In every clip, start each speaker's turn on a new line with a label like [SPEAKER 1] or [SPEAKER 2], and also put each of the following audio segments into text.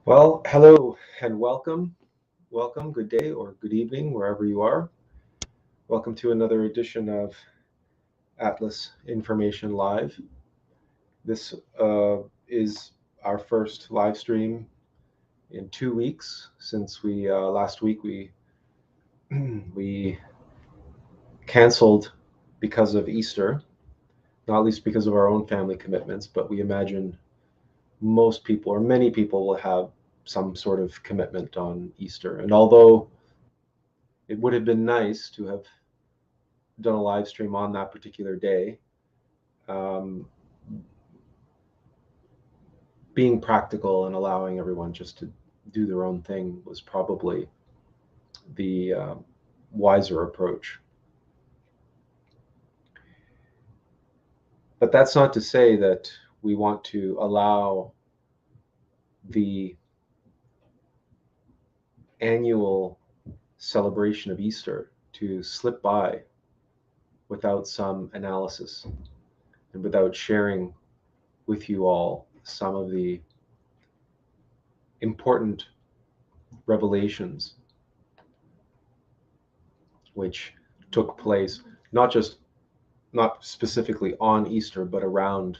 [SPEAKER 1] Well, hello and welcome. Welcome, good day or good evening, wherever you are. Welcome to another edition of Attlas Information Live. This is our first live stream in 2 weeks since we last week we canceled because of Easter, not least because of our own family commitments, but we imagine most people or many people will have some sort of commitment on Easter. And although it would have been nice to have done a live stream on that particular day, being practical and allowing everyone just to do their own thing was probably the wiser approach. But that's not to say that we want to allow the annual celebration of Easter to slip by without some analysis and without sharing with you all some of the important revelations which took place not specifically on Easter, but around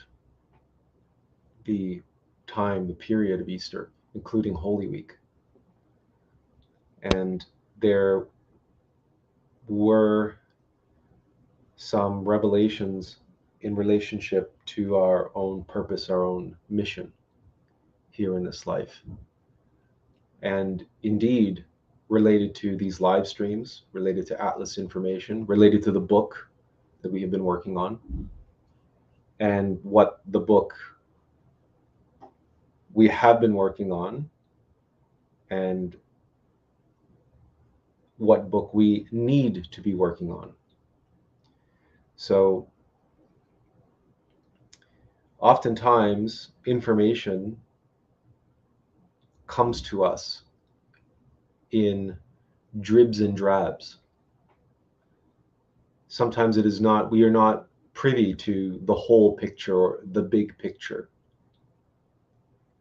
[SPEAKER 1] the period of Easter, including Holy Week. And there were some revelations in relationship to our own purpose, our own mission here in this life. And indeed, related to these live streams, related to Attlas Information, related to the book that we have been working on, and what the book we have been working on, and what book we need to be working on. So oftentimes information comes to us in dribs and drabs. Sometimes we are not privy to the whole picture or the big picture.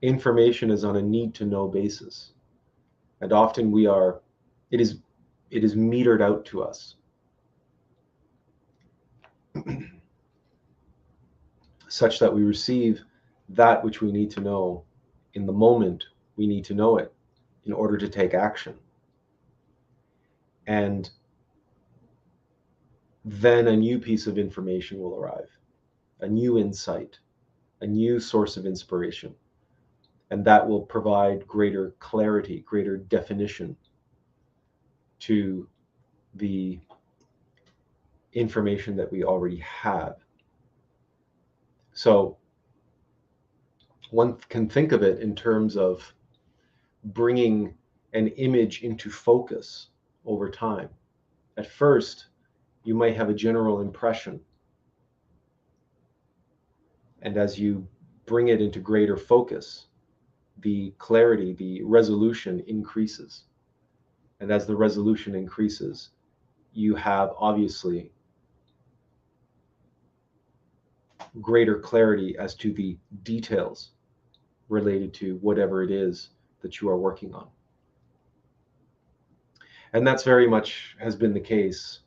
[SPEAKER 1] Information is on a need to know basis. And often it is metered out to us. Such that we receive that which we need to know in the moment we need to know it in order to take action. And then a new piece of information will arrive, a new insight, a new source of inspiration. And that will provide greater clarity, greater definition to the information that we already have. So one can think of it in terms of bringing an image into focus over time. At first, you might have a general impression. And as you bring it into greater focus, the clarity, the resolution increases. And as the resolution increases, you have obviously greater clarity as to the details related to whatever it is that you are working on. And that's very much has been the case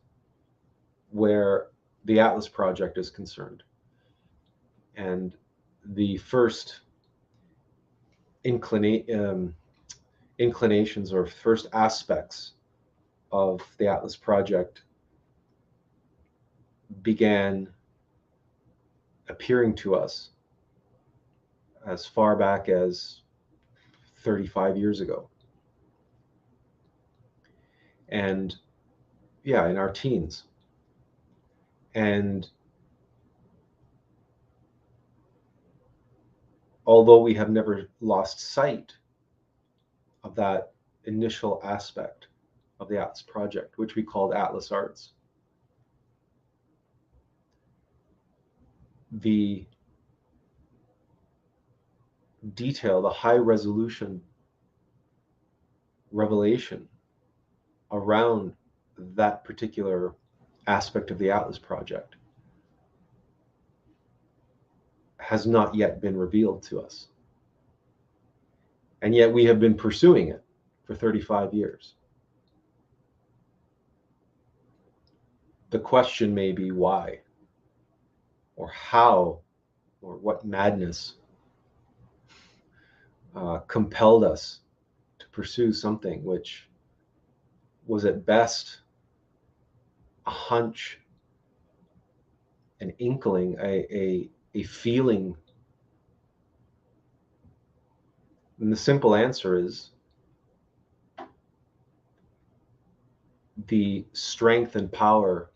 [SPEAKER 1] where the Attlas Project is concerned. And the first inclinations or first aspects of the Attlas Project began appearing to us as far back as 35 years ago. And yeah, in our teens. And although we have never lost sight of that initial aspect of the Attlas Project, which we called Attlas Arts, the detail, the high resolution revelation around that particular aspect of the Attlas Project has not yet been revealed to us. And yet we have been pursuing it for 35 years. The question may be why, or how, or what madness compelled us to pursue something which was at best a hunch, an inkling, a feeling. And the simple answer is the strength and power,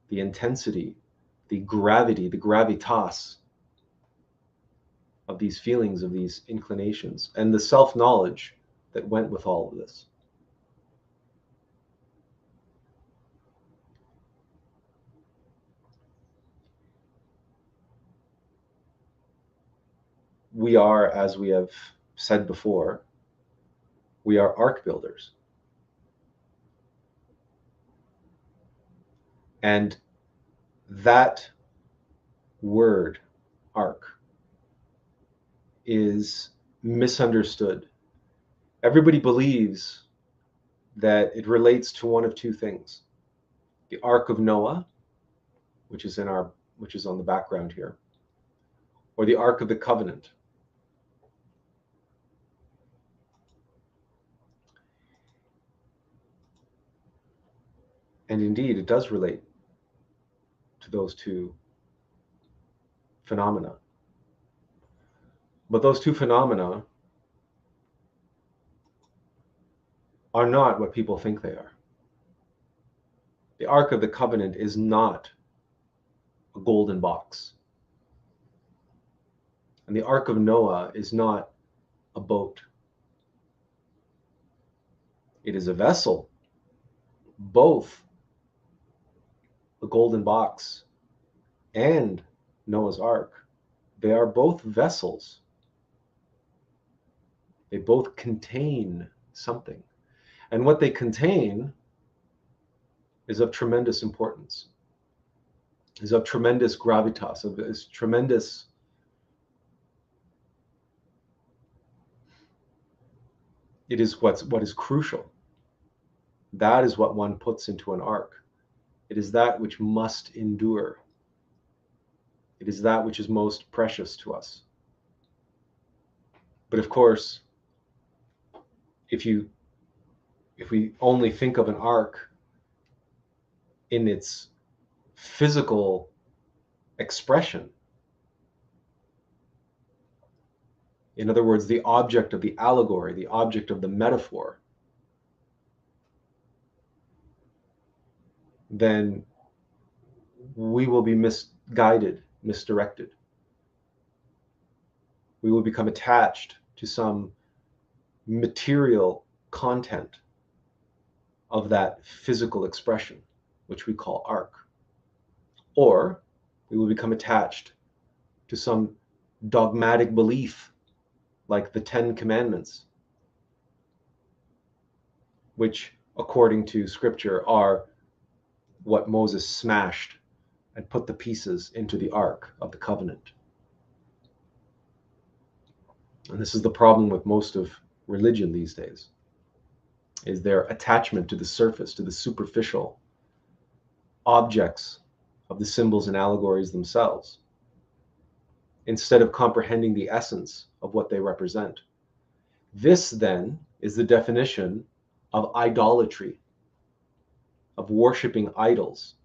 [SPEAKER 1] the intensity, the gravity, the gravitas of these feelings, of these inclinations, and the self-knowledge that went with all of this. We are, as we have said before, we are ark-builders. And that word, ark, is misunderstood. Everybody believes that it relates to one of two things: the Ark of Noah, which is on the background here, or the Ark of the Covenant. And indeed, it does relate to those two phenomena. But those two phenomena are not what people think they are. The Ark of the Covenant is not a golden box. And the Ark of Noah is not a boat. It is a vessel. Both the golden box and Noah's Ark, they are both vessels. They both contain something. And what they contain is of tremendous importance, is of tremendous gravitas, is tremendous it is what is crucial. That is what one puts into an ark. It is that which must endure. It is that which is most precious to us. But of course, if we only think of an ark in its physical expression, in other words, the object of the allegory, the object of the metaphor, then we will be misguided, misdirected. We will become attached to some material content of that physical expression, which we call ark. Or we will become attached to some dogmatic belief, like the 10 Commandments, which, according to Scripture, are what Moses smashed and put the pieces into the Ark of the Covenant. And this is the problem with most of religion these days, is their attachment to the surface, to the superficial objects of the symbols and allegories themselves, instead of comprehending the essence of what they represent. This, then, is the definition of idolatry, of worshiping idols.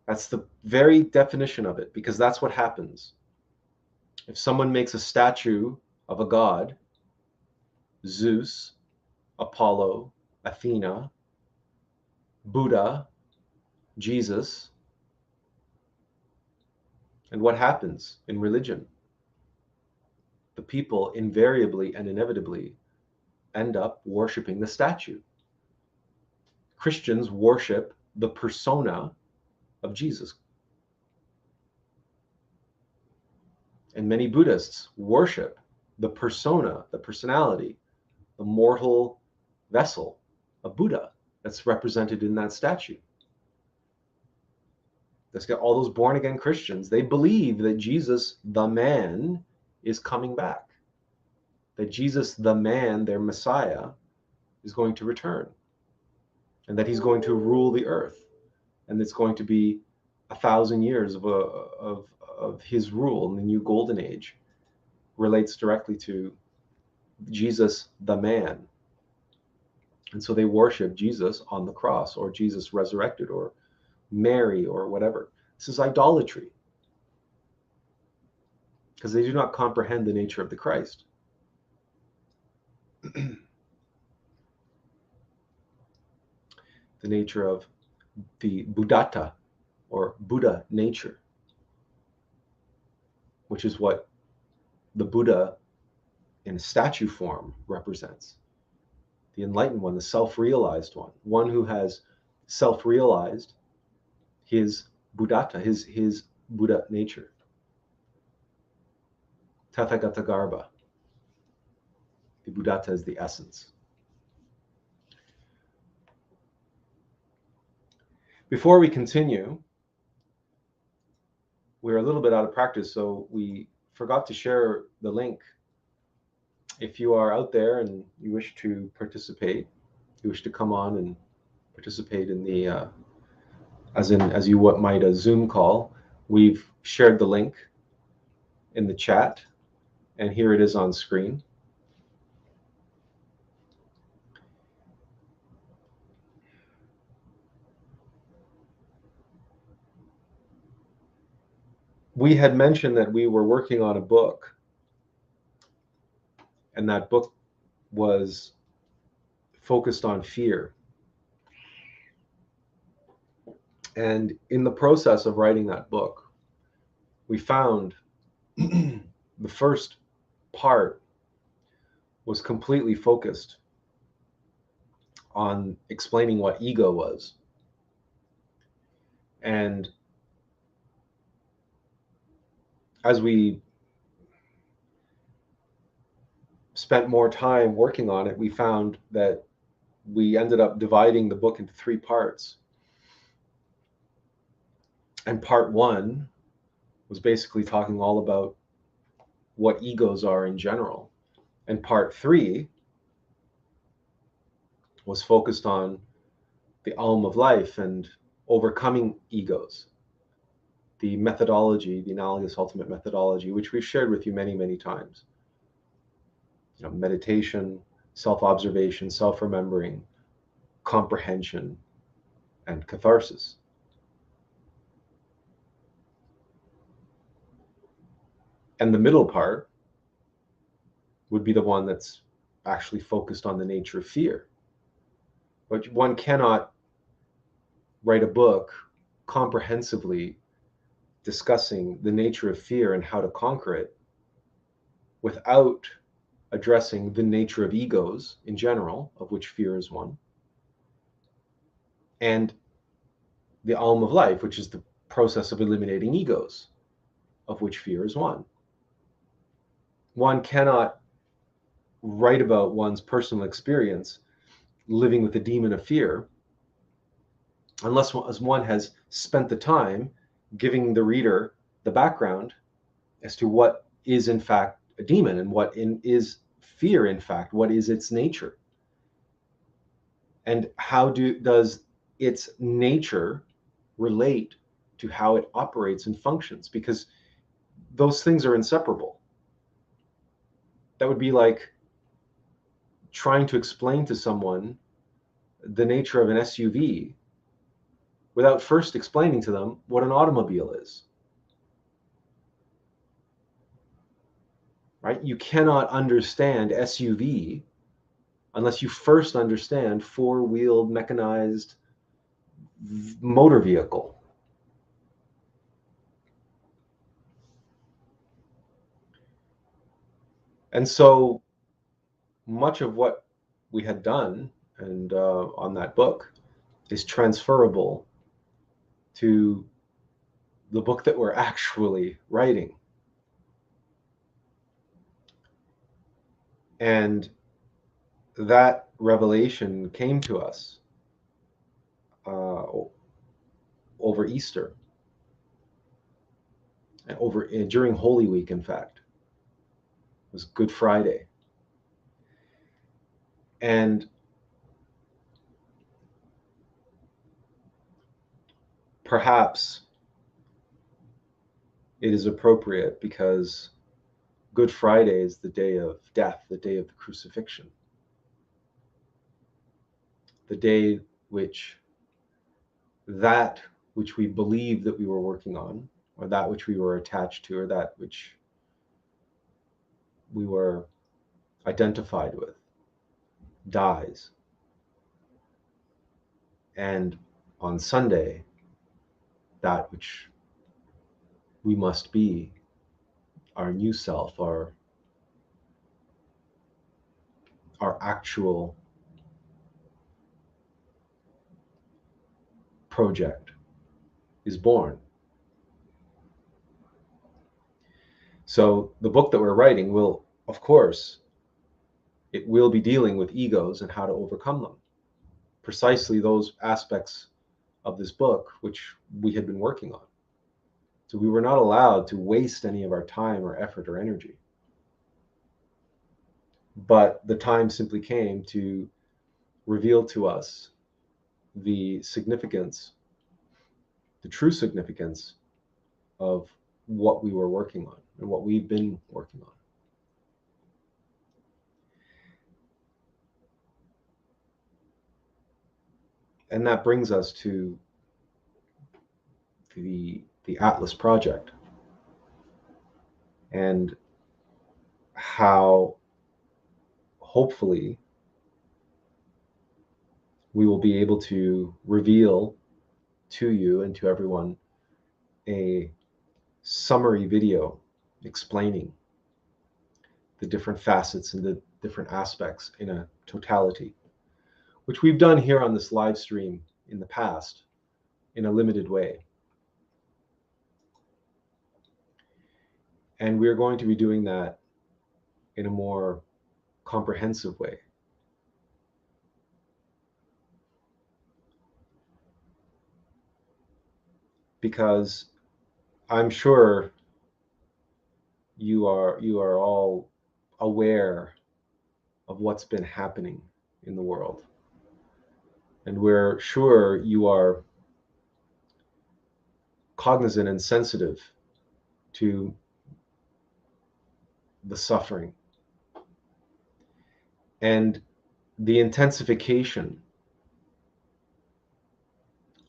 [SPEAKER 1] That's the very definition of it, because that's what happens. If someone makes a statue of a god, Zeus, Apollo, Athena, Buddha, Jesus, and what happens in religion? The people invariably and inevitably end up worshiping the statue. Christians worship the persona of Jesus. And many Buddhists worship the persona, the personality, the mortal vessel of Buddha that's represented in that statue. Let's get all those born again Christians. They believe that Jesus, the man, is coming back. that Jesus, the man, their Messiah, is going to return, and that he's going to rule the earth, and it's going to be 1,000 years of his rule in the new golden age. Relates directly to Jesus, the man. And so they worship Jesus on the cross, or Jesus resurrected, or Mary, or whatever. This is idolatry, because they do not comprehend the nature of the Christ. The nature of the Buddhata, or Buddha nature, which is what the Buddha in a statue form represents. The enlightened one, the self-realized one who has self-realized his Buddhata, his Buddha nature. Tathagata Garbha. The Buddhata is the essence. Before we continue, we're a little bit out of practice, so we forgot to share the link. If you are out there and you wish to participate, you wish to come on and participate in the, as you what might a Zoom call, we've shared the link in the chat, and here it is on screen. We had mentioned that we were working on a book, and that book was focused on fear. And in the process of writing that book, we found the first part was completely focused on explaining what ego was. And as we spent more time working on it, we found that we ended up dividing the book into 3 parts. And part 1 was basically talking all about what egos are in general. And part 3 was focused on the Alm of Life and overcoming egos, the methodology, the analogous ultimate methodology, which we've shared with you many, many times. You know, meditation, self-observation, self-remembering, comprehension, and catharsis. And the middle part would be the one that's actually focused on the nature of fear. But one cannot write a book comprehensively discussing the nature of fear and how to conquer it without addressing the nature of egos in general, of which fear is one, and the Alm of Life, which is the process of eliminating egos, of which fear is one. One cannot write about one's personal experience living with the demon of fear unless one has spent the time giving the reader the background as to what is in fact a demon and what is fear in fact, what is its nature, and how does its nature relate to how it operates and functions, because those things are inseparable. That would be like trying to explain to someone the nature of an SUV without first explaining to them what an automobile is. Right? You cannot understand SUV unless you first understand four-wheeled mechanized motor vehicle. And so much of what we had done and on that book is transferable to the book that we're actually writing. And that revelation came to us over Easter, during Holy Week, in fact. It was Good Friday. And perhaps it is appropriate because Good Friday is the day of death, the day of the crucifixion, the day that which we believed that we were working on, or that which we were attached to, or that which we were identified with, dies. And on Sunday, that which we must be, our new self, our actual project, is born. So the book that we're writing will, of course, it will be dealing with egos and how to overcome them. Precisely those aspects of this book which we had been working on. So we were not allowed to waste any of our time or effort or energy. But the time simply came to reveal to us the significance, the true significance of what we were working on and what we've been working on. And that brings us to the Attlas Project and how hopefully we will be able to reveal to you and to everyone a summary video explaining the different facets and the different aspects in a totality, which we've done here on this live stream in the past in a limited way. And we're going to be doing that in a more comprehensive way. Because I'm sure you are all aware of what's been happening in the world. And we're sure you are cognizant and sensitive to the suffering and the intensification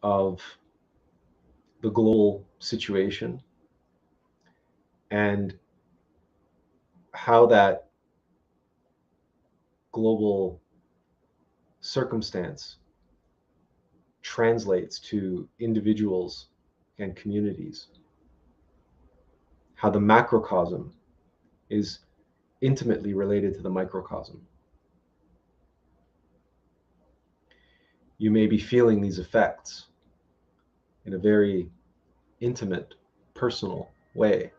[SPEAKER 1] of the global situation and how that global circumstance translates to individuals and communities, how the macrocosm is intimately related to the microcosm. You may be feeling these effects in a very intimate, personal way.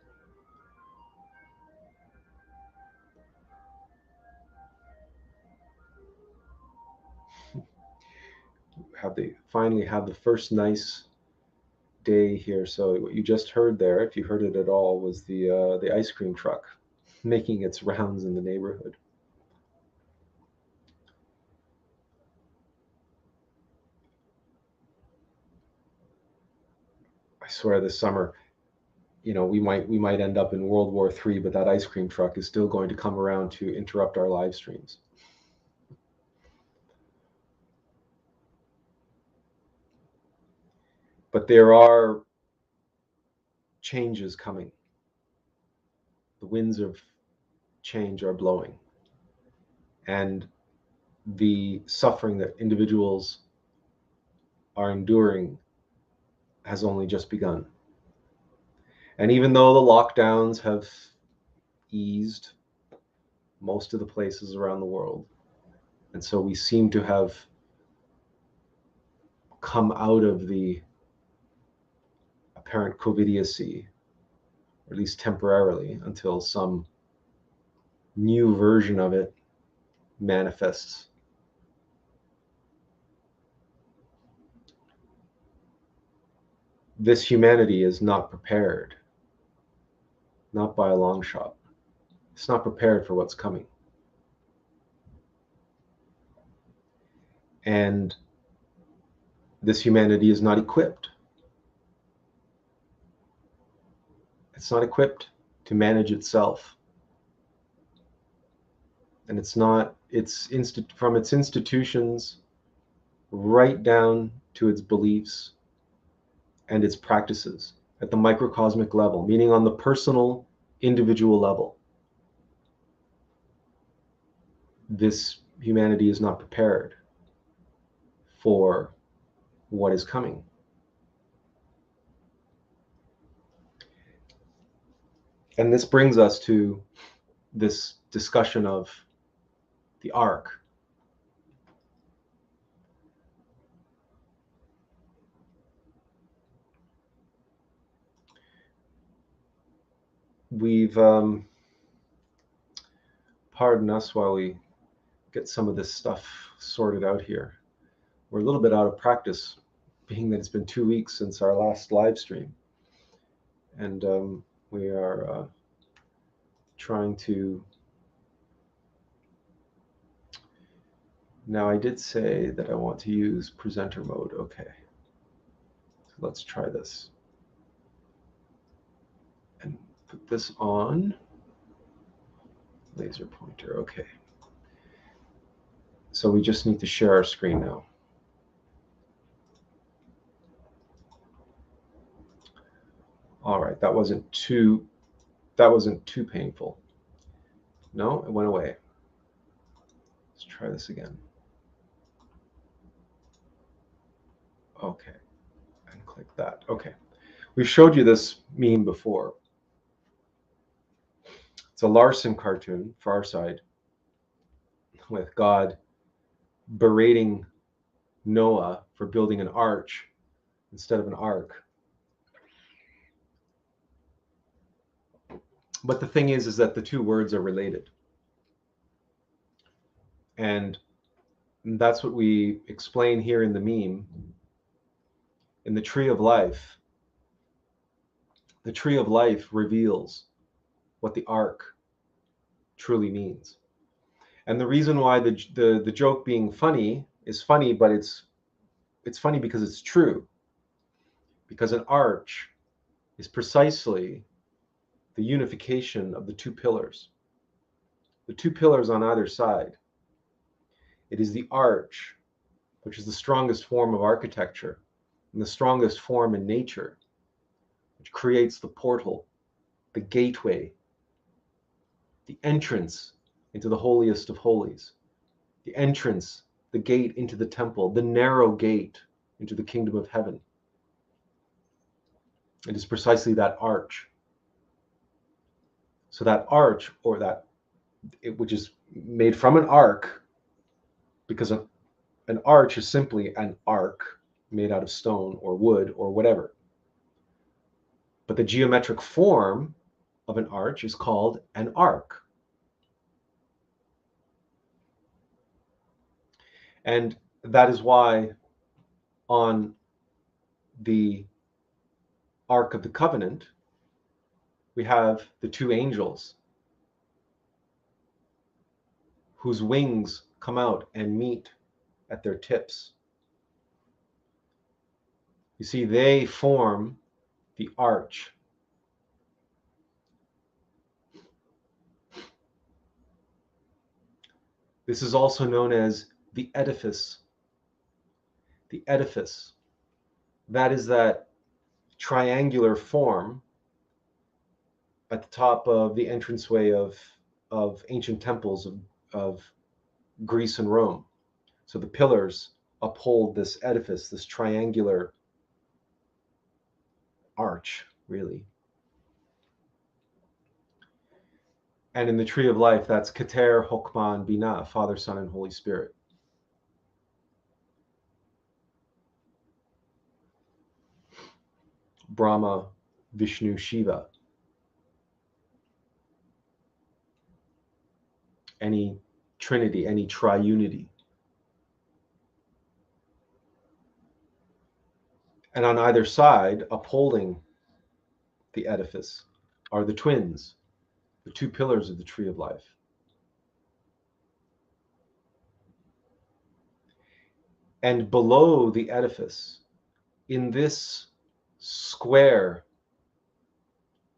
[SPEAKER 1] Finally have the first nice day here. So what you just heard there, if you heard it at all, was the ice cream truck making its rounds in the neighborhood. I swear this summer, we might end up in World War III, but that ice cream truck is still going to come around to interrupt our live streams. But there are changes coming. The winds of change are blowing. And the suffering that individuals are enduring has only just begun. And even though the lockdowns have eased most of the places around the world, and so we seem to have come out of the apparent COVIDiacy, or at least temporarily, until some new version of it manifests. This humanity is not prepared, not by a long shot. It's not prepared for what's coming. And this humanity is not equipped. It's not equipped to manage itself. And it's not, from its institutions right down to its beliefs and its practices at the microcosmic level, meaning on the personal, individual level. This humanity is not prepared for what is coming. And this brings us to this discussion of the ark. We've, pardon us while we get some of this stuff sorted out here. We're a little bit out of practice, being that it's been 2 weeks since our last live stream. And we are trying to... Now, I did say that I want to use presenter mode. Okay. So let's try this. And put this on. Laser pointer. Okay. So we just need to share our screen now. All right, that wasn't too painful. No, it went away. Let's try this again. Okay, and click that. Okay, we've showed you this meme before. It's a Larson cartoon, Far Side, with God berating Noah for building an arch instead of an ark. But the thing is that the two words are related. And that's what we explain here in the meme. In the tree of life, the tree of life reveals what the ark truly means. And the reason why the joke being funny is funny, but it's funny because it's true. Because an arch is precisely the unification of the two pillars. The two pillars on either side. It is the arch, which is the strongest form of architecture and the strongest form in nature, which creates the portal, the gateway, the entrance into the holiest of holies, the entrance, the gate into the temple, the narrow gate into the kingdom of heaven. It is precisely that arch. So that arch, or which is made from an ark, because an arch is simply an ark made out of stone or wood or whatever. But the geometric form of an arch is called an ark. And that is why on the Ark of the Covenant, we have the two angels whose wings come out and meet at their tips. You see, they form the arch. This is also known as the edifice. The edifice. That is that triangular form at the top of the entranceway of ancient temples of Greece and Rome. So the pillars uphold this edifice, this triangular arch, really. And in the tree of life, that's Keter, Chokmah, and Binah, Father, Son, and Holy Spirit. Brahma, Vishnu, Shiva. Any trinity, any triunity. And on either side, upholding the edifice, are the twins, the two pillars of the tree of life. And below the edifice, in this square,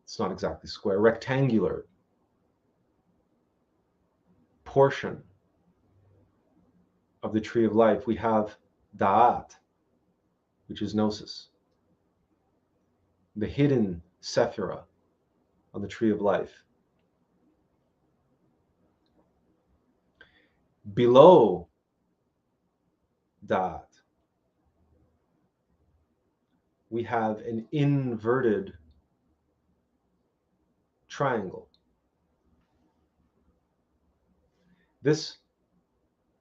[SPEAKER 1] it's not exactly square, rectangular portion of the tree of life, we have Da'at, which is Gnosis, the hidden Sephira on the tree of life. Below Da'at, we have an inverted triangle. This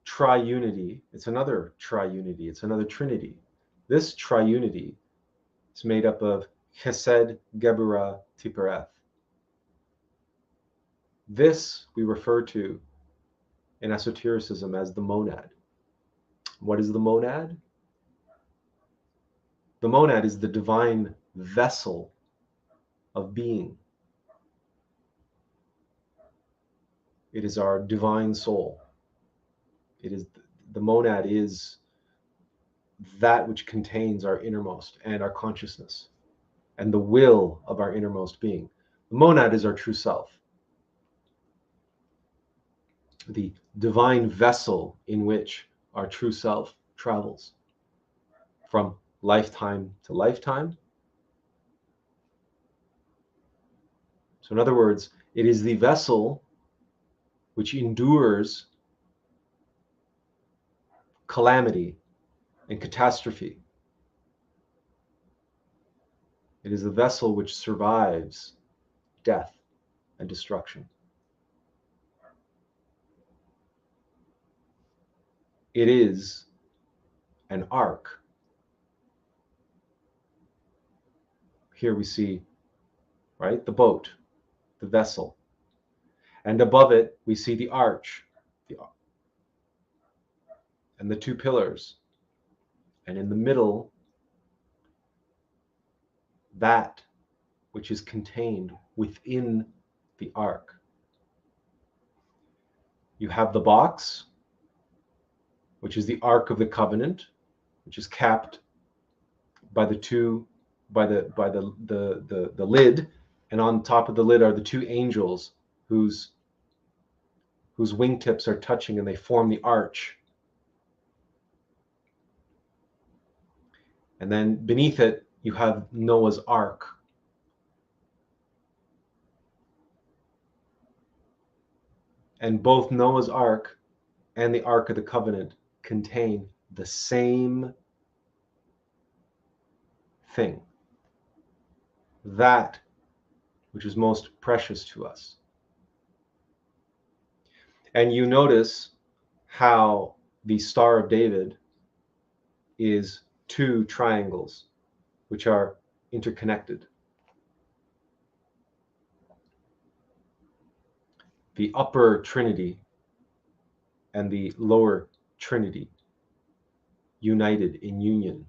[SPEAKER 1] triunity, it's another triunity, it's another trinity. This triunity is made up of Chesed, Geburah, Tifereth. This we refer to in esotericism as the monad. What is the monad? The monad is the divine vessel of being. It is our divine soul. It is the monad is that which contains our innermost and our consciousness and the will of our innermost being. The monad is our true self, the divine vessel in which our true self travels from lifetime to lifetime. So in other words, it is the vessel which endures calamity and catastrophe. It is the vessel which survives death and destruction. It is an ark. Here we see, right, the boat, the vessel. And above it, we see the arch, and the two pillars. And in the middle, that which is contained within the ark. You have the box, which is the Ark of the Covenant, which is capped by the lid, and on top of the lid are the two angels whose wingtips are touching and they form the arch. And then beneath it, you have Noah's Ark. And both Noah's Ark and the Ark of the Covenant contain the same thing, that which is most precious to us. And you notice how the Star of David is two triangles which are interconnected. The upper Trinity and the lower Trinity united in union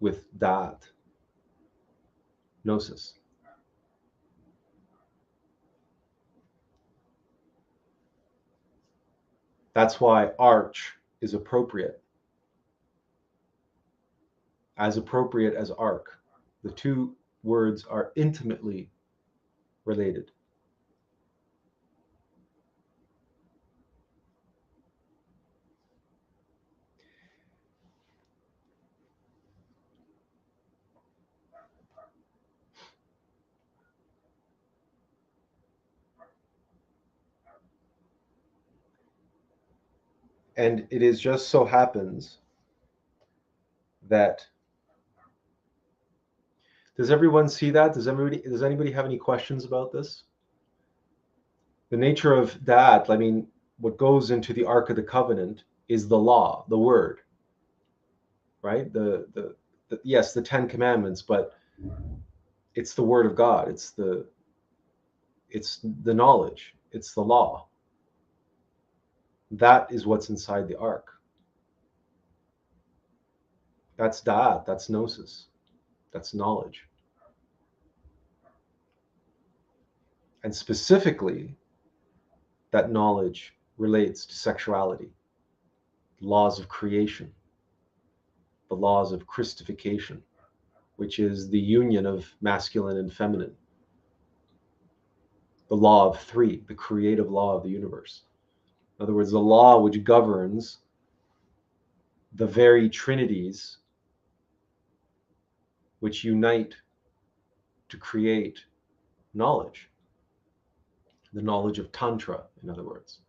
[SPEAKER 1] with Da'at, Gnosis. That's why arch is appropriate as ark. The two words are intimately related. And it is just so happens that, does everyone see that? Does anybody have any questions about this? The nature of that, I mean, what goes into the Ark of the Covenant is the law, the word, right? Yes, the 10 Commandments, but it's the word of God. It's the knowledge. It's the law. That is what's inside the ark. That's da'at, that's gnosis, that's knowledge. And specifically, that knowledge relates to sexuality. laws of creation, the laws of Christification, which is the union of masculine and feminine, the law of three, the creative law of the universe. In other words, the law which governs the very trinities which unite to create knowledge, the knowledge of Tantra, in other words.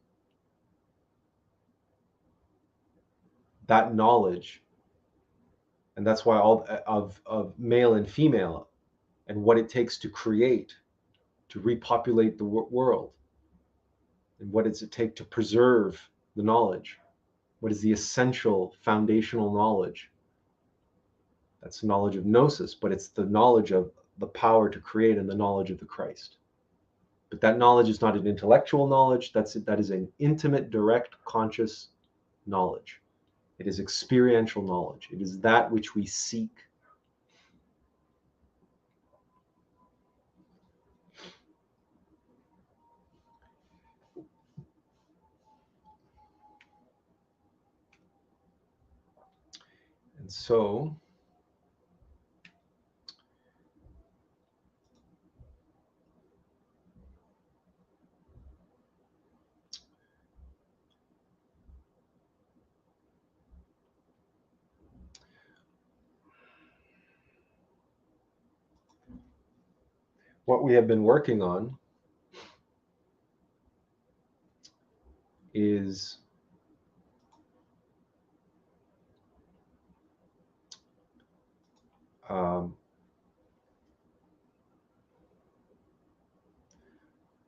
[SPEAKER 1] That knowledge, and that's why all of male and female and what it takes to create, to repopulate the world, and what does it take to preserve the knowledge, what is the essential foundational knowledge. That's the knowledge of gnosis, but it's the knowledge of the power to create and the knowledge of the Christ. But that knowledge is not an intellectual knowledge. That is an intimate, direct, conscious knowledge. It is experiential knowledge. It is that which we seek. And so, what we have been working on is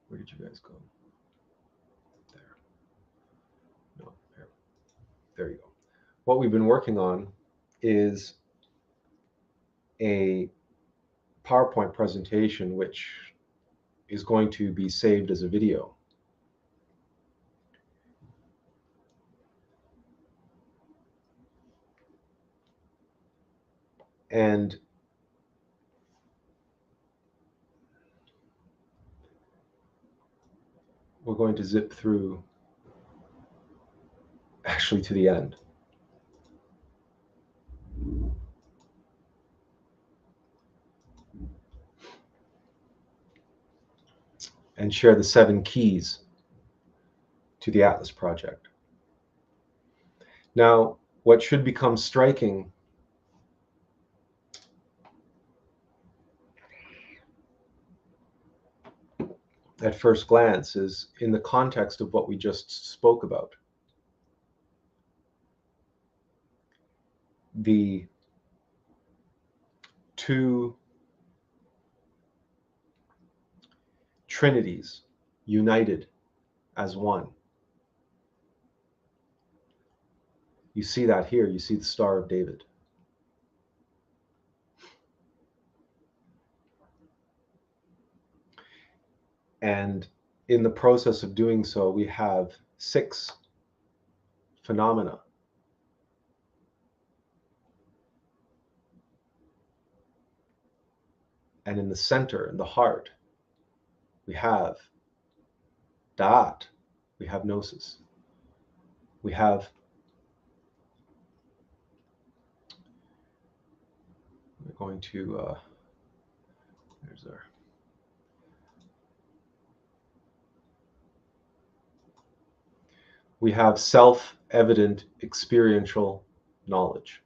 [SPEAKER 1] where did you guys go? There. No, there. There you go. What we've been working on is a PowerPoint presentation which is going to be saved as a video. And we're going to zip through actually to the end. And share the 7 keys to the Attlas Project. Now, what should become striking at first glance is in the context of what we just spoke about. The 2 trinities united as one. You see that here. You see the Star of David. And in the process of doing so, we have 6 phenomena. And in the center, in the heart, we have Da'at, we have Gnosis, we have we're going to there's our we have self-evident experiential knowledge.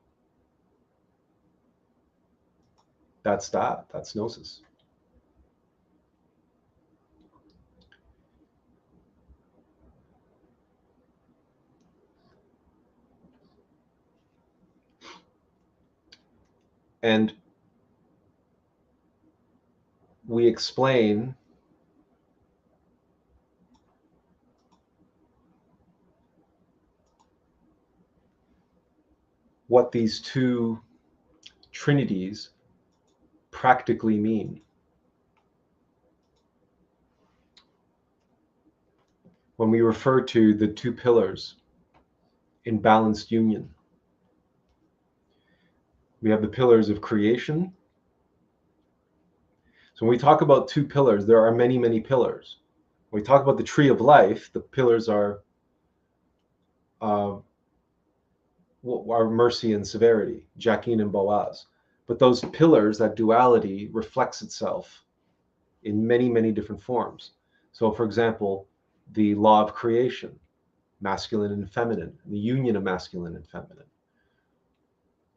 [SPEAKER 1] That's Da'at, that's Gnosis. And we explain what these 2 trinities practically mean. When we refer to the 2 pillars in balanced union, we have the pillars of creation. So when we talk about 2 pillars, there are many, many pillars. When we talk about the tree of life, the pillars are are mercy and severity, Jachin and Boaz. But those pillars, that duality, reflects itself in many, many different forms. So, for example, the law of creation, masculine and feminine, the union of masculine and feminine.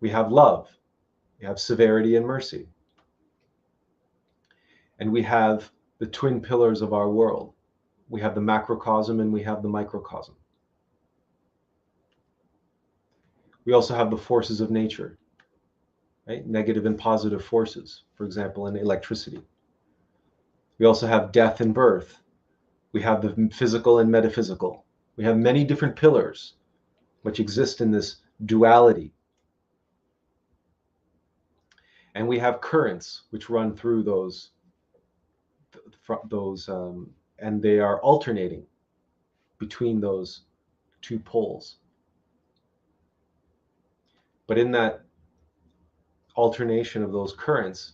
[SPEAKER 1] We have love, we have severity and mercy. And we have the twin pillars of our world. We have the macrocosm and we have the microcosm. We also have the forces of nature, right? Negative and positive forces, for example, in electricity. We also have death and birth. We have the physical and metaphysical. We have many different pillars which exist in this duality. And we have currents which run through those and they are alternating between those two poles. But in that alternation of those currents,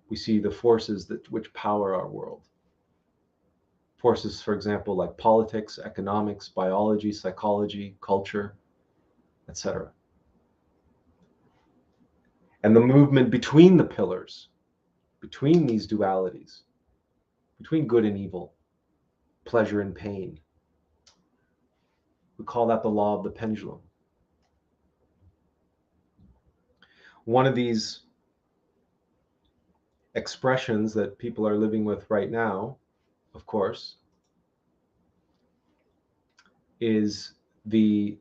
[SPEAKER 1] we see the forces which power our world. Forces, for example, like politics, economics, biology, psychology, culture, etc. And the movement between the pillars, between these dualities, between good and evil, pleasure and pain, we call that the law of the pendulum. One of these expressions that people are living with right now, of course, is the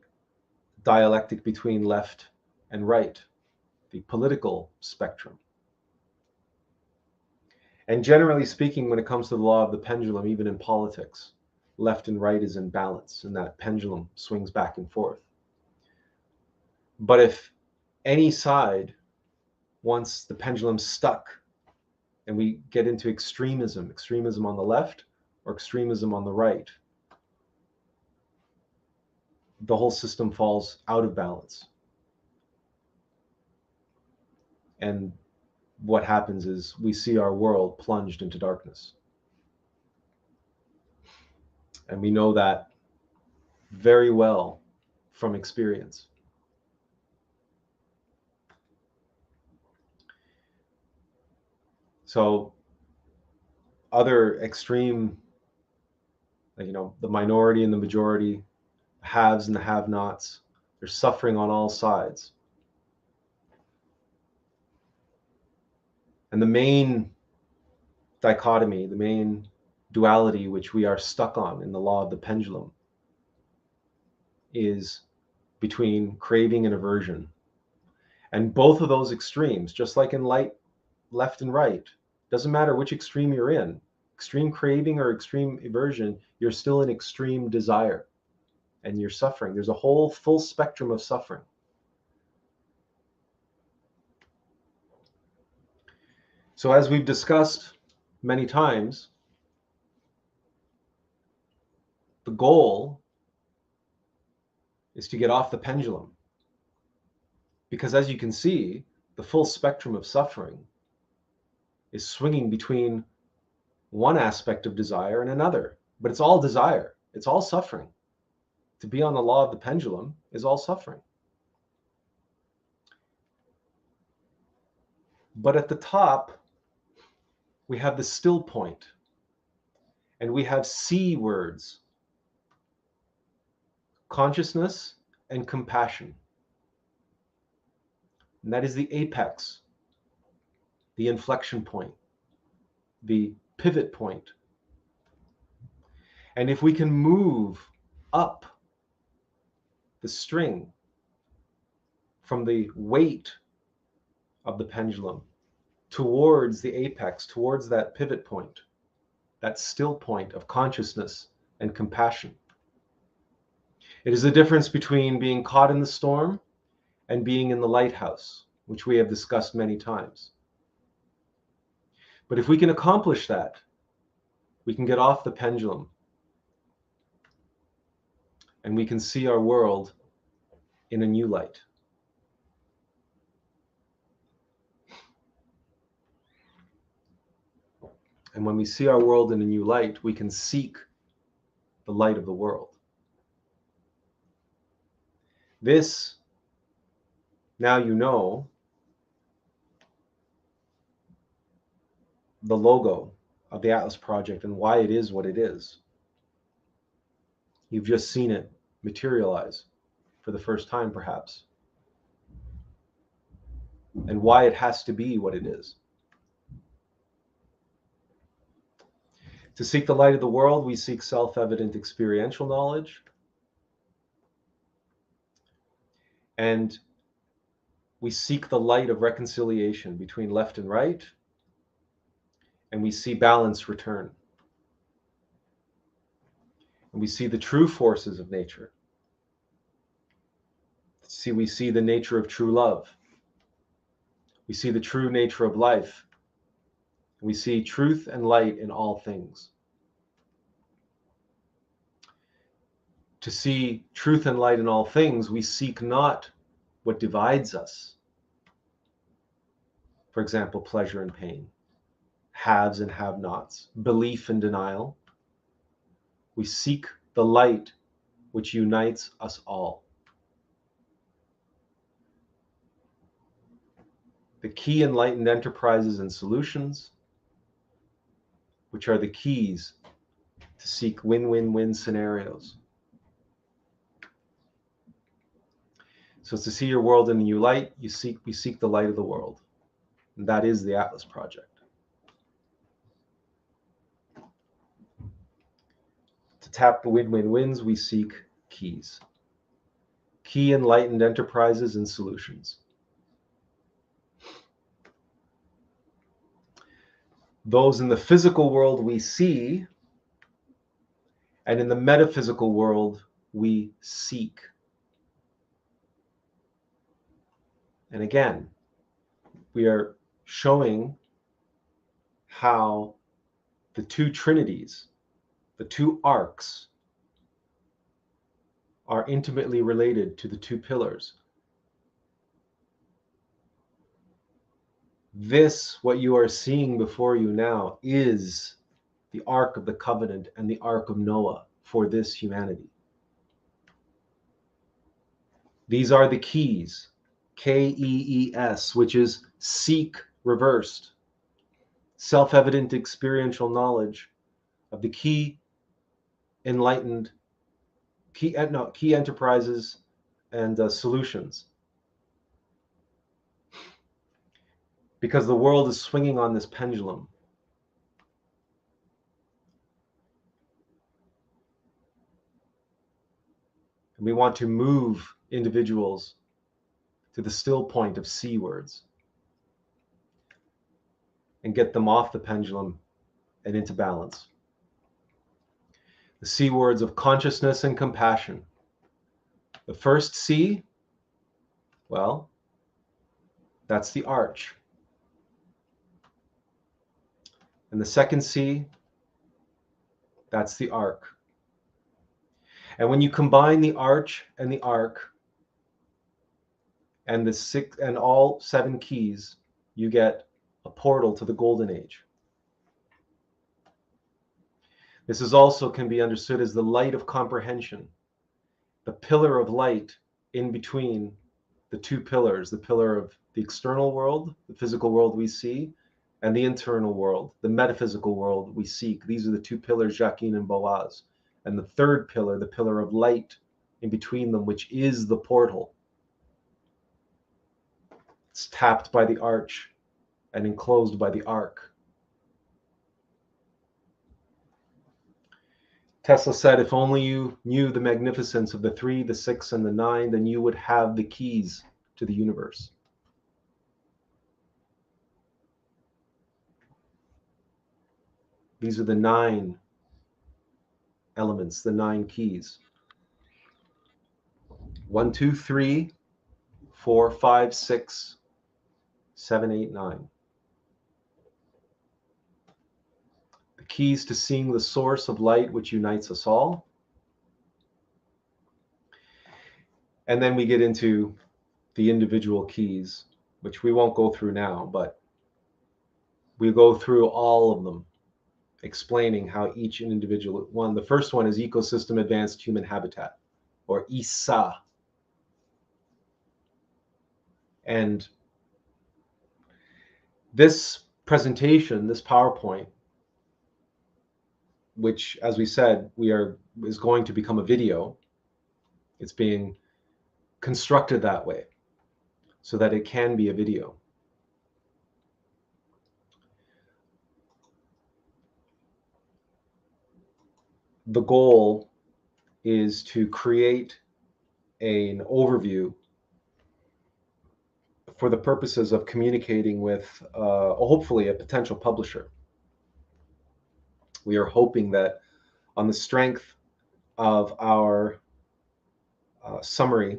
[SPEAKER 1] dialectic between left and right, the political spectrum. And generally speaking, when it comes to the law of the pendulum, even in politics, left and right is in balance, and that pendulum swings back and forth. But if any side, once the pendulum's stuck, and we get into extremism on the left or extremism on the right, the whole system falls out of balance. And what happens is we see our world plunged into darkness. And we know that very well from experience. So other extreme, the minority and the majority, haves and the have-nots, they're suffering on all sides. And the main dichotomy, the main duality which we are stuck on in the law of the pendulum is between craving and aversion. And both of those extremes, just like in light, left and right, doesn't matter which extreme you're in, extreme craving or extreme aversion, you're still in extreme desire and you're suffering. There's a whole full spectrum of suffering. So as we've discussed many times, the goal is to get off the pendulum. Because as you can see, the full spectrum of suffering is swinging between one aspect of desire and another. But it's all desire. It's all suffering. To be on the law of the pendulum is all suffering. But at the top, we have the still point. And we have C words: consciousness and compassion. And that is the apex, the inflection point, the pivot point. And if we can move up the string from the weight of the pendulum towards the apex, towards that pivot point, that still point of consciousness and compassion, it is the difference between being caught in the storm and being in the lighthouse, which we have discussed many times. But if we can accomplish that, we can get off the pendulum and we can see our world in a new light. And when we see our world in a new light, we can seek the light of the world. This now you know the logo of the Attlas Project and why it is what it is. You've just seen it materialize for the first time, perhaps, and why it has to be what it is. To seek the light of the world, we seek self-evident experiential knowledge, and we seek the light of reconciliation between left and right, and we see balance return. And we see the true forces of nature. We see the nature of true love. We see the true nature of life. We see truth and light in all things. To see truth and light in all things, we seek not what divides us. For example, pleasure and pain, haves and have-nots, belief and denial. We seek the light which unites us all. The key enlightened enterprises and solutions, which are the keys to seek win-win-win scenarios. So to see your world in a new light, we seek the light of the world. And that is the Attlas Project. To tap the win-win-wins, we seek keys. Key enlightened enterprises and solutions. Those in the physical world we see, and in the metaphysical world we seek. And again, we are showing how the two trinities, the two arcs, are intimately related to the two pillars. This, what you are seeing before you now, is the Ark of the Covenant and the Ark of Noah for this humanity. These are the keys, K-E-E-S, which is seek reversed, self-evident experiential knowledge of the key enlightened, key enterprises and solutions. Because the world is swinging on this pendulum. And we want to move individuals to the still point of C words and get them off the pendulum and into balance. The C words of consciousness and compassion. The first C, well, that's the arch. And the second C, that's the arc. And when you combine the arch and the arc and the six and all seven keys, you get a portal to the golden age. This is also can be understood as the light of comprehension, the pillar of light in between the two pillars, the pillar of the external world, the physical world we see, and the internal world, the metaphysical world we seek. These are the two pillars, Jacquin and Boaz. And the third pillar, the pillar of light in between them, which is the portal. It's tapped by the arch and enclosed by the ark. Tesla said, if only you knew the magnificence of the 3, the 6, and the 9, then you would have the keys to the universe. These are the 9 elements, the 9 keys. 1, 2, 3, 4, 5, 6, 7, 8, 9. The keys to seeing the source of light which unites us all. And then we get into the individual keys, which we won't go through now, but we go through all of them, explaining how each individual one. The first one is ecosystem advanced human habitat, or ISA. And this presentation, this PowerPoint, which, as we said, is going to become a video. It's being constructed that way so that it can be a video. The goal is to create an overview for the purposes of communicating with hopefully a potential publisher. We are hoping that on the strength of our summary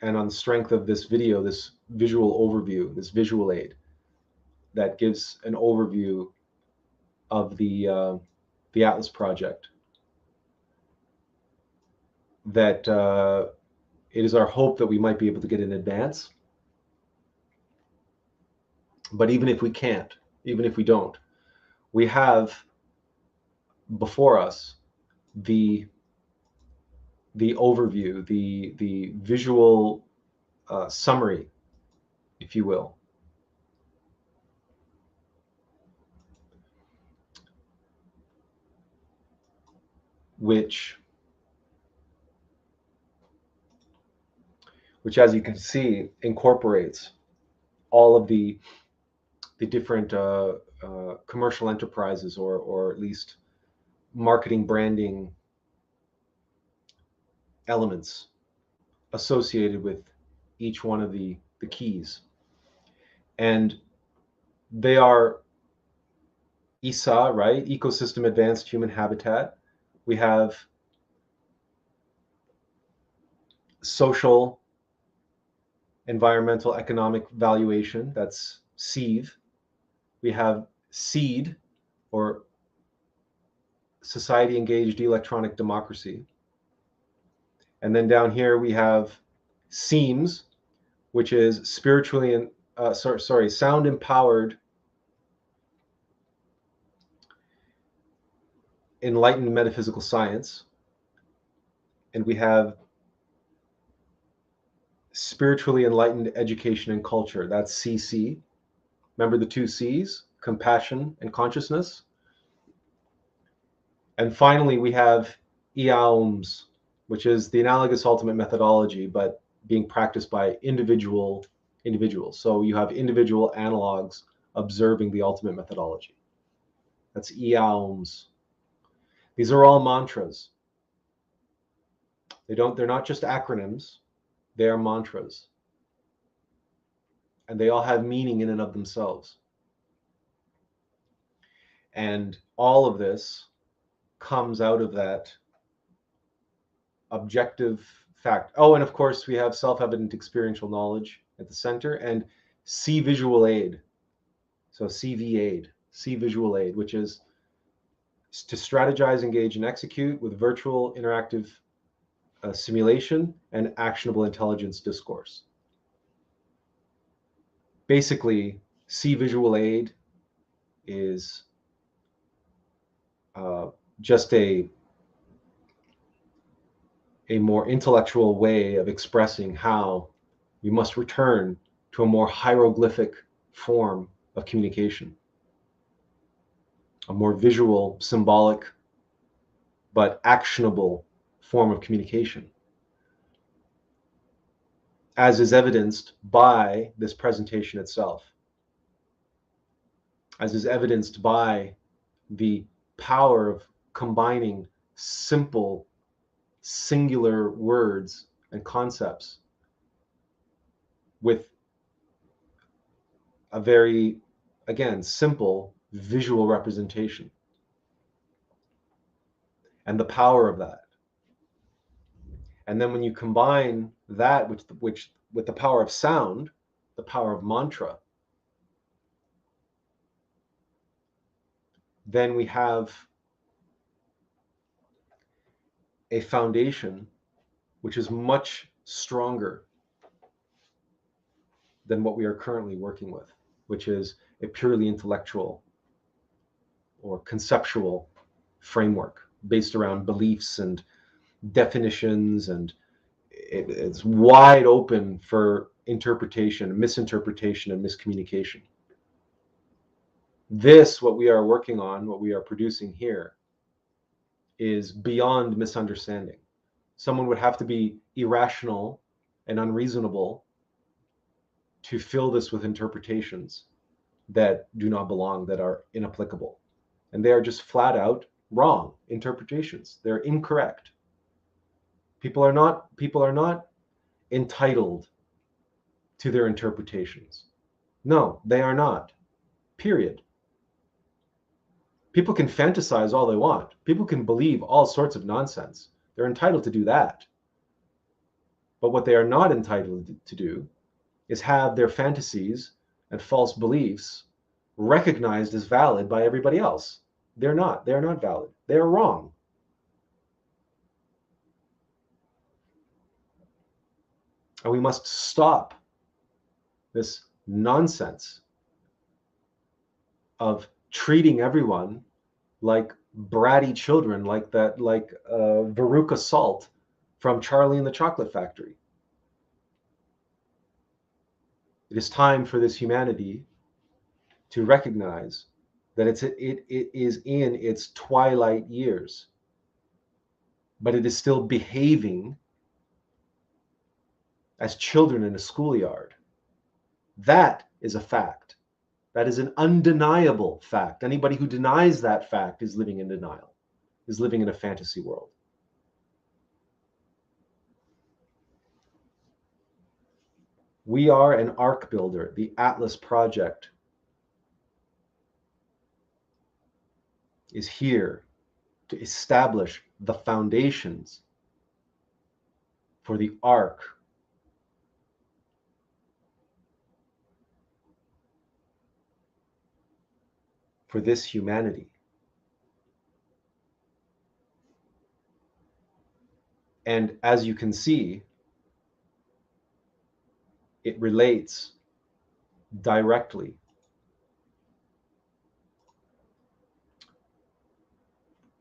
[SPEAKER 1] and on the strength of this video, this visual overview, this visual aid that gives an overview of the Attlas Project, that it is our hope that we might be able to get in advance. But even if we can't, even if we don't, we have before us the overview, the visual summary, if you will, which as you can see incorporates all of the different commercial enterprises, or at least marketing, branding elements associated with each one of the keys. And they are ESA, right? Ecosystem Advanced Human Habitat. We have social, environmental, economic valuation. That's SEEV. We have SEED, or Society Engaged Electronic Democracy. And then down here we have SEEMS, which is spiritually sound empowered, enlightened metaphysical science. And we have spiritually enlightened education and culture. That's CC. Remember the two C's, compassion and consciousness. And finally, we have EAUMS, which is the analogous ultimate methodology, but being practiced by individuals. So you have individual analogs observing the ultimate methodology. That's EAUMS. These are all mantras. They're not just acronyms, they are mantras. And they all have meaning in and of themselves. And all of this comes out of that objective fact. Oh, and of course we have self-evident experiential knowledge at the center, and C visual aid. So CV aid, C visual aid, which is to strategize, engage, and execute with virtual interactive simulation and actionable intelligence discourse. Basically, C visual aid is just a more intellectual way of expressing how we must return to a more hieroglyphic form of communication, a more visual, symbolic, but actionable form of communication, as is evidenced by this presentation itself, as is evidenced by the power of combining simple, singular words and concepts with a very, again, simple visual representation, and the power of that. And then when you combine that with the power of sound, the power of mantra, then we have a foundation which is much stronger than what we are currently working with, which is a purely intellectual or conceptual framework based around beliefs and definitions and it's wide open for interpretation, misinterpretation, and miscommunication. This, what we are working on, what we are producing here, is beyond misunderstanding. Someone would have to be irrational and unreasonable to fill this with interpretations that do not belong, that are inapplicable. And they are just flat out wrong interpretations. They're incorrect. People are not entitled to their interpretations. No, they are not. Period. People can fantasize all they want. People can believe all sorts of nonsense. They're entitled to do that. But what they are not entitled to do is have their fantasies and false beliefs recognized as valid by everybody else. They're not valid. They're wrong. And we must stop this nonsense of treating everyone like bratty children, like Veruca Salt from Charlie and the Chocolate Factory. It is time for this humanity to recognize that it is in its twilight years, but it is still behaving as children in a schoolyard. That is a fact. That is an undeniable fact. Anybody who denies that fact is living in denial, is living in a fantasy world. We are an ark-builder. The Attlas Project is here to establish the foundations for the ark for this humanity. And as you can see, it relates directly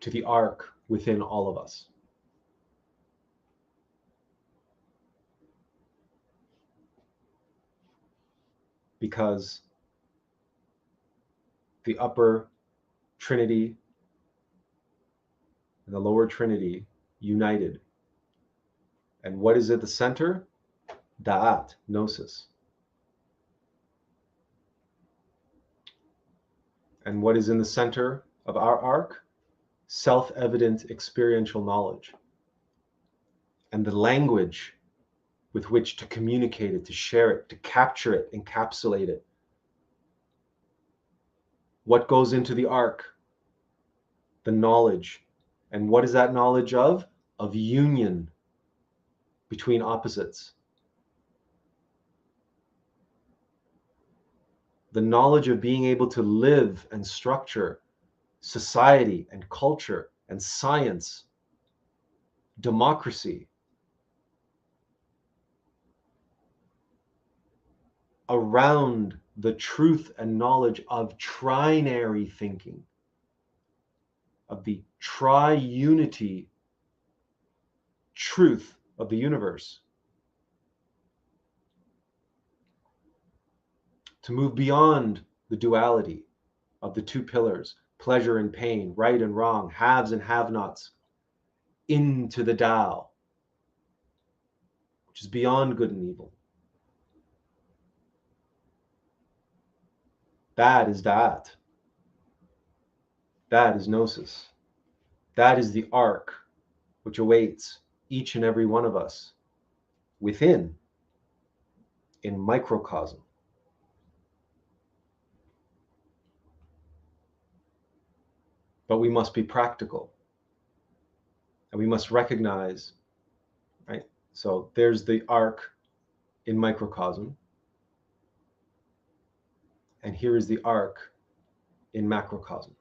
[SPEAKER 1] to the ark within all of us. Because the upper Trinity and the lower Trinity united. And what is at the center? Da'at, gnosis. And what is in the center of our ark? Self-evident experiential knowledge. And the language with which to communicate it, to share it, to capture it, encapsulate it. What goes into the ark? The knowledge. And what is that knowledge of? Of union between opposites. The knowledge of being able to live and structure society and culture and science, democracy, around the truth and knowledge of trinary thinking, of the tri-unity truth of the universe. To move beyond the duality of the two pillars, pleasure and pain, right and wrong, haves and have-nots, into the Tao, which is beyond good and evil. That is Da'at. That is Gnosis. That is the ark which awaits each and every one of us within, in microcosm. But we must be practical. And we must recognize, right? So there's the ark in microcosm. And here is the ark in macrocosm.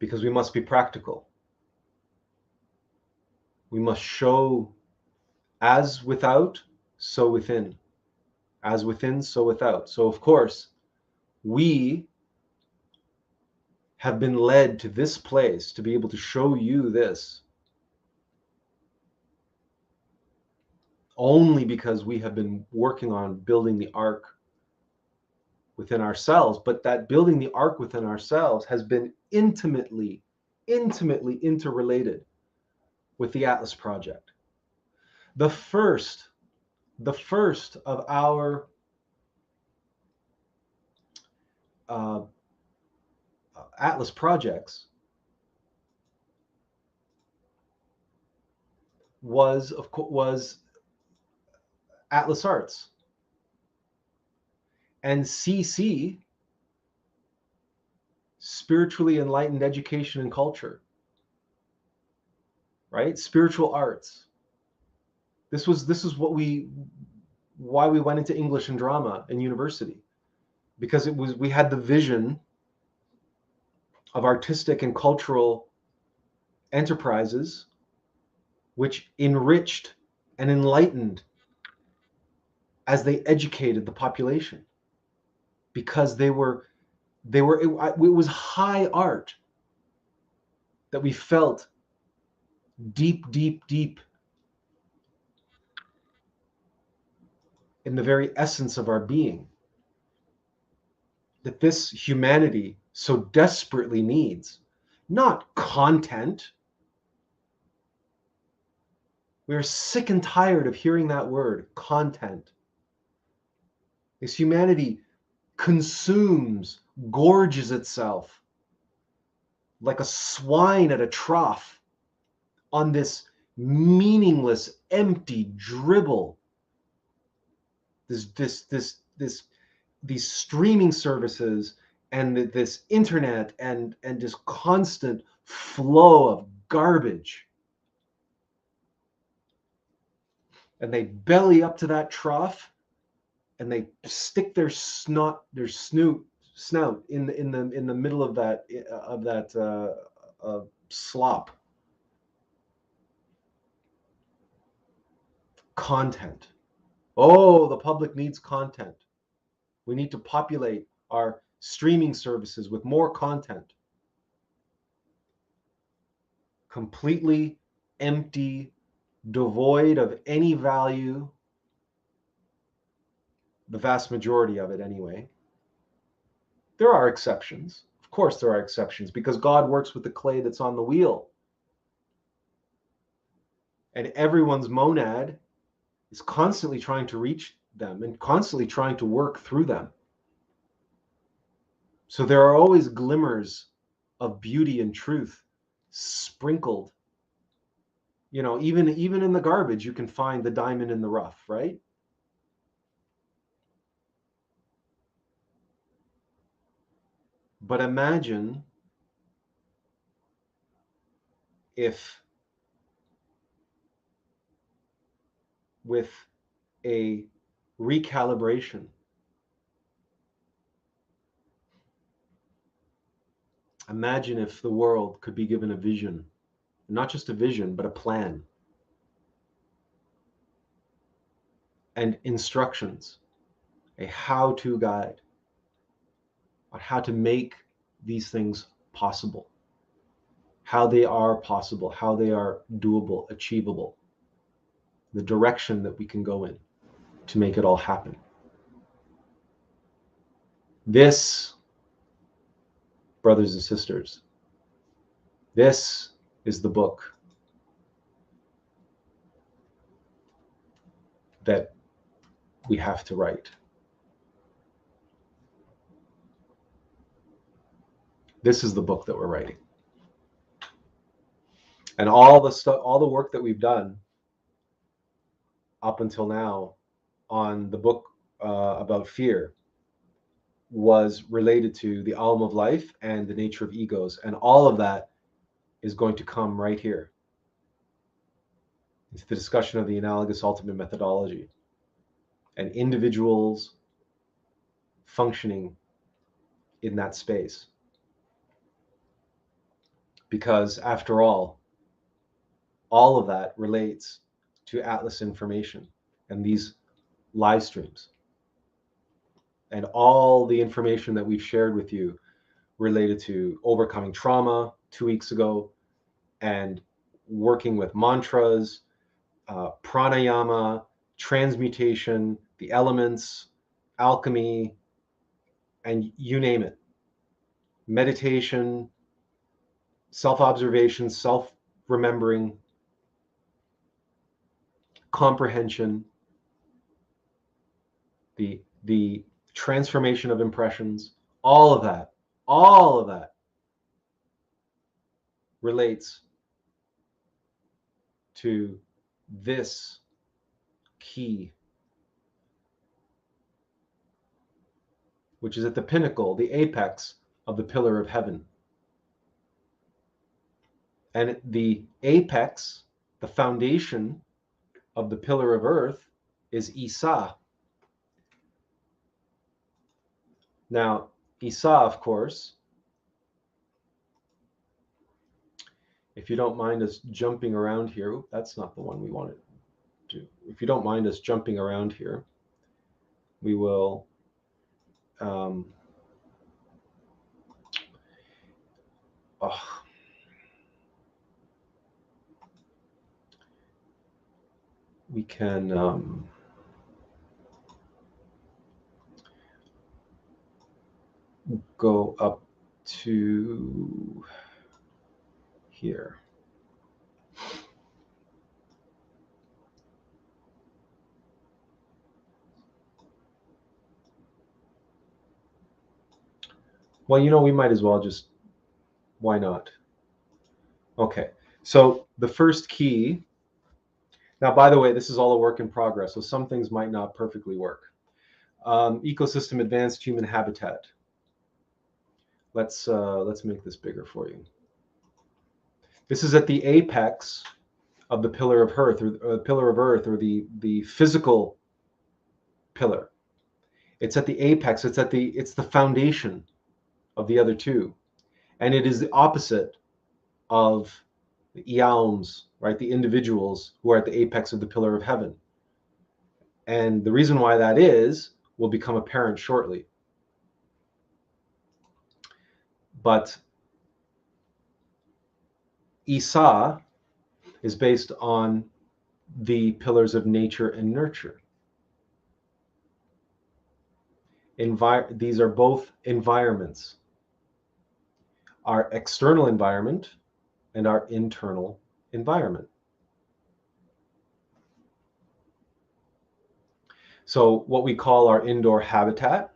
[SPEAKER 1] Because we must be practical. We must show as without, so within. As within, so without. So of course, we have been led to this place to be able to show you this. only because we have been working on building the ark within ourselves, but that building the ark within ourselves has been intimately interrelated with the Attlas Project. The first of our Attlas projects was Attlas Arts, and CC, spiritually enlightened education and culture, right? Spiritual arts. This is why we went into English and drama in university, because we had the vision of artistic and cultural enterprises which enriched and enlightened as they educated the population, because it was high art that we felt deep in the very essence of our being, that this humanity so desperately needs. Not content. We are sick and tired of hearing that word, content. This humanity consumes, gorges itself like a swine at a trough on this meaningless, empty dribble. These streaming services and this internet and this constant flow of garbage. And they belly up to that trough and they stick their snout in the middle of that slop. Content. Oh, the public needs content. We need to populate our streaming services with more content. Completely empty, devoid of any value, the vast majority of it anyway. There are exceptions. Of course there are exceptions, because God works with the clay that's on the wheel. And everyone's monad is constantly trying to reach them and constantly trying to work through them. So there are always glimmers of beauty and truth sprinkled. You know, even in the garbage, you can find the diamond in the rough, right? But imagine if, with a recalibration, imagine if the world could be given a vision, not just a vision, but a plan and instructions, a how-to guide on how to make these things possible, how they are possible, how they are doable, achievable, the direction that we can go in to make it all happen. This, brothers and sisters, this is the book that we have to write. This is the book that we're writing. And all the stuff, all the work that we've done up until now on the book about fear was related to the alm of life and the nature of egos. And all of that is going to come right here. It's the discussion of the analogous ultimate methodology and individuals functioning in that space. Because after all of that relates to Attlas Information and these live streams. And all the information that we've shared with you related to overcoming trauma 2 weeks ago, and working with mantras, pranayama, transmutation, the elements, alchemy, and you name it. Meditation, self-observation, self-remembering, comprehension, the transformation of impressions, all of that relates to this key, which is at the pinnacle, the apex of the pillar of heaven. And the apex, the foundation of the pillar of earth, is Isa. Now, Isa, of course, if you don't mind us jumping around here, that's not the one we wanted to do. If you don't mind us jumping around here, we will we can go up to here. Well, you know, we might as well just, why not? Okay, so the first key, now, by the way, this is all a work in progress, so some things might not perfectly work. Ecosystem advanced human habitat. Let's make this bigger for you. This is at the apex of the pillar of earth, or the physical pillar. It's at the apex. It's the foundation of the other two, and it is the opposite of the eons, right? The individuals who are at the apex of the pillar of heaven. And the reason why that is will become apparent shortly. But Isa is based on the pillars of nature and nurture. These are both environments, our external environment and our internal environment. So what we call our indoor habitat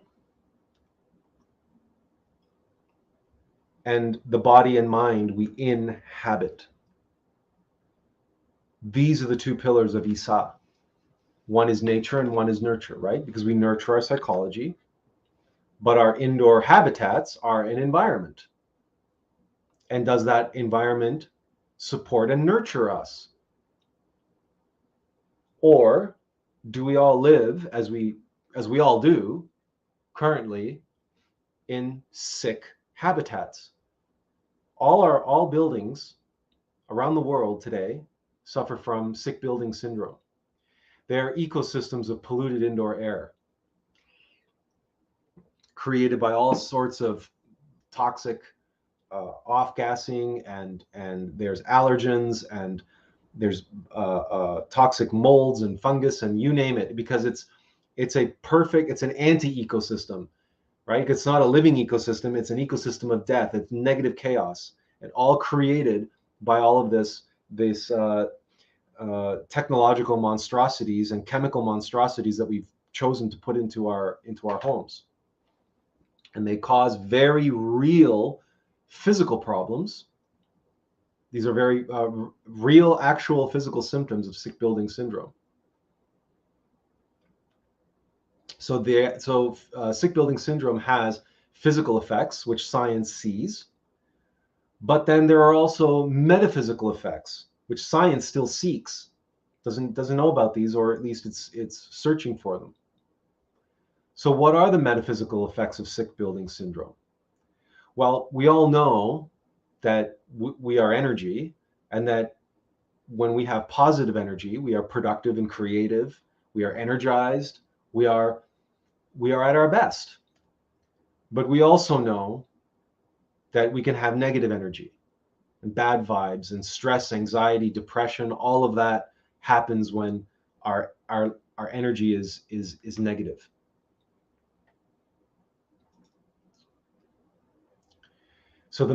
[SPEAKER 1] and the body and mind we inhabit. These are the two pillars of Isa. One is nature and one is nurture, right? Because we nurture our psychology, but our indoor habitats are an environment. And does that environment support and nurture us? Or do we all live, as we all do currently, in sick habitats? All buildings around the world today suffer from sick building syndrome. They're ecosystems of polluted indoor air created by all sorts of toxic off-gassing, and there's allergens, and there's toxic molds and fungus, and you name it, because it's an anti-ecosystem, right? It's not a living ecosystem, it's an ecosystem of death. It's negative chaos, and all created by all of this technological monstrosities and chemical monstrosities that we've chosen to put into our homes. And they cause very real physical problems. These are very real, actual physical symptoms of sick building syndrome. So sick building syndrome has physical effects, which science sees, but then there are also metaphysical effects, which science still seeks, doesn't know about these, or at least it's searching for them. So what are the metaphysical effects of sick building syndrome? Well, we all know that we are energy, and that when we have positive energy, we are productive and creative, we are energized, we are at our best. But we also know that we can have negative energy and bad vibes and stress, anxiety, depression. All of that happens when our our energy is negative. So the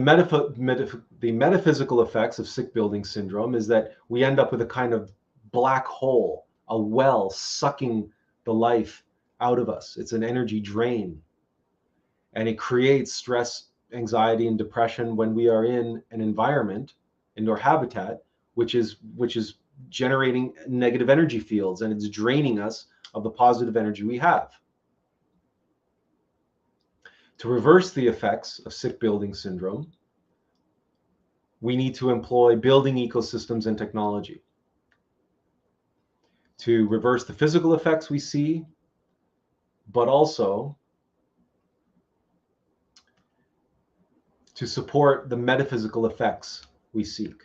[SPEAKER 1] metaphysical effects of sick building syndrome is that we end up with a kind of black hole, a well sucking the life out of us. It's an energy drain. And it creates stress, anxiety, and depression when we are in an environment, indoor habitat, which is generating negative energy fields, and it's draining us of the positive energy we have. To reverse the effects of sick building syndrome, we need to employ building ecosystems and technology to reverse the physical effects we see, but also to support the metaphysical effects we seek.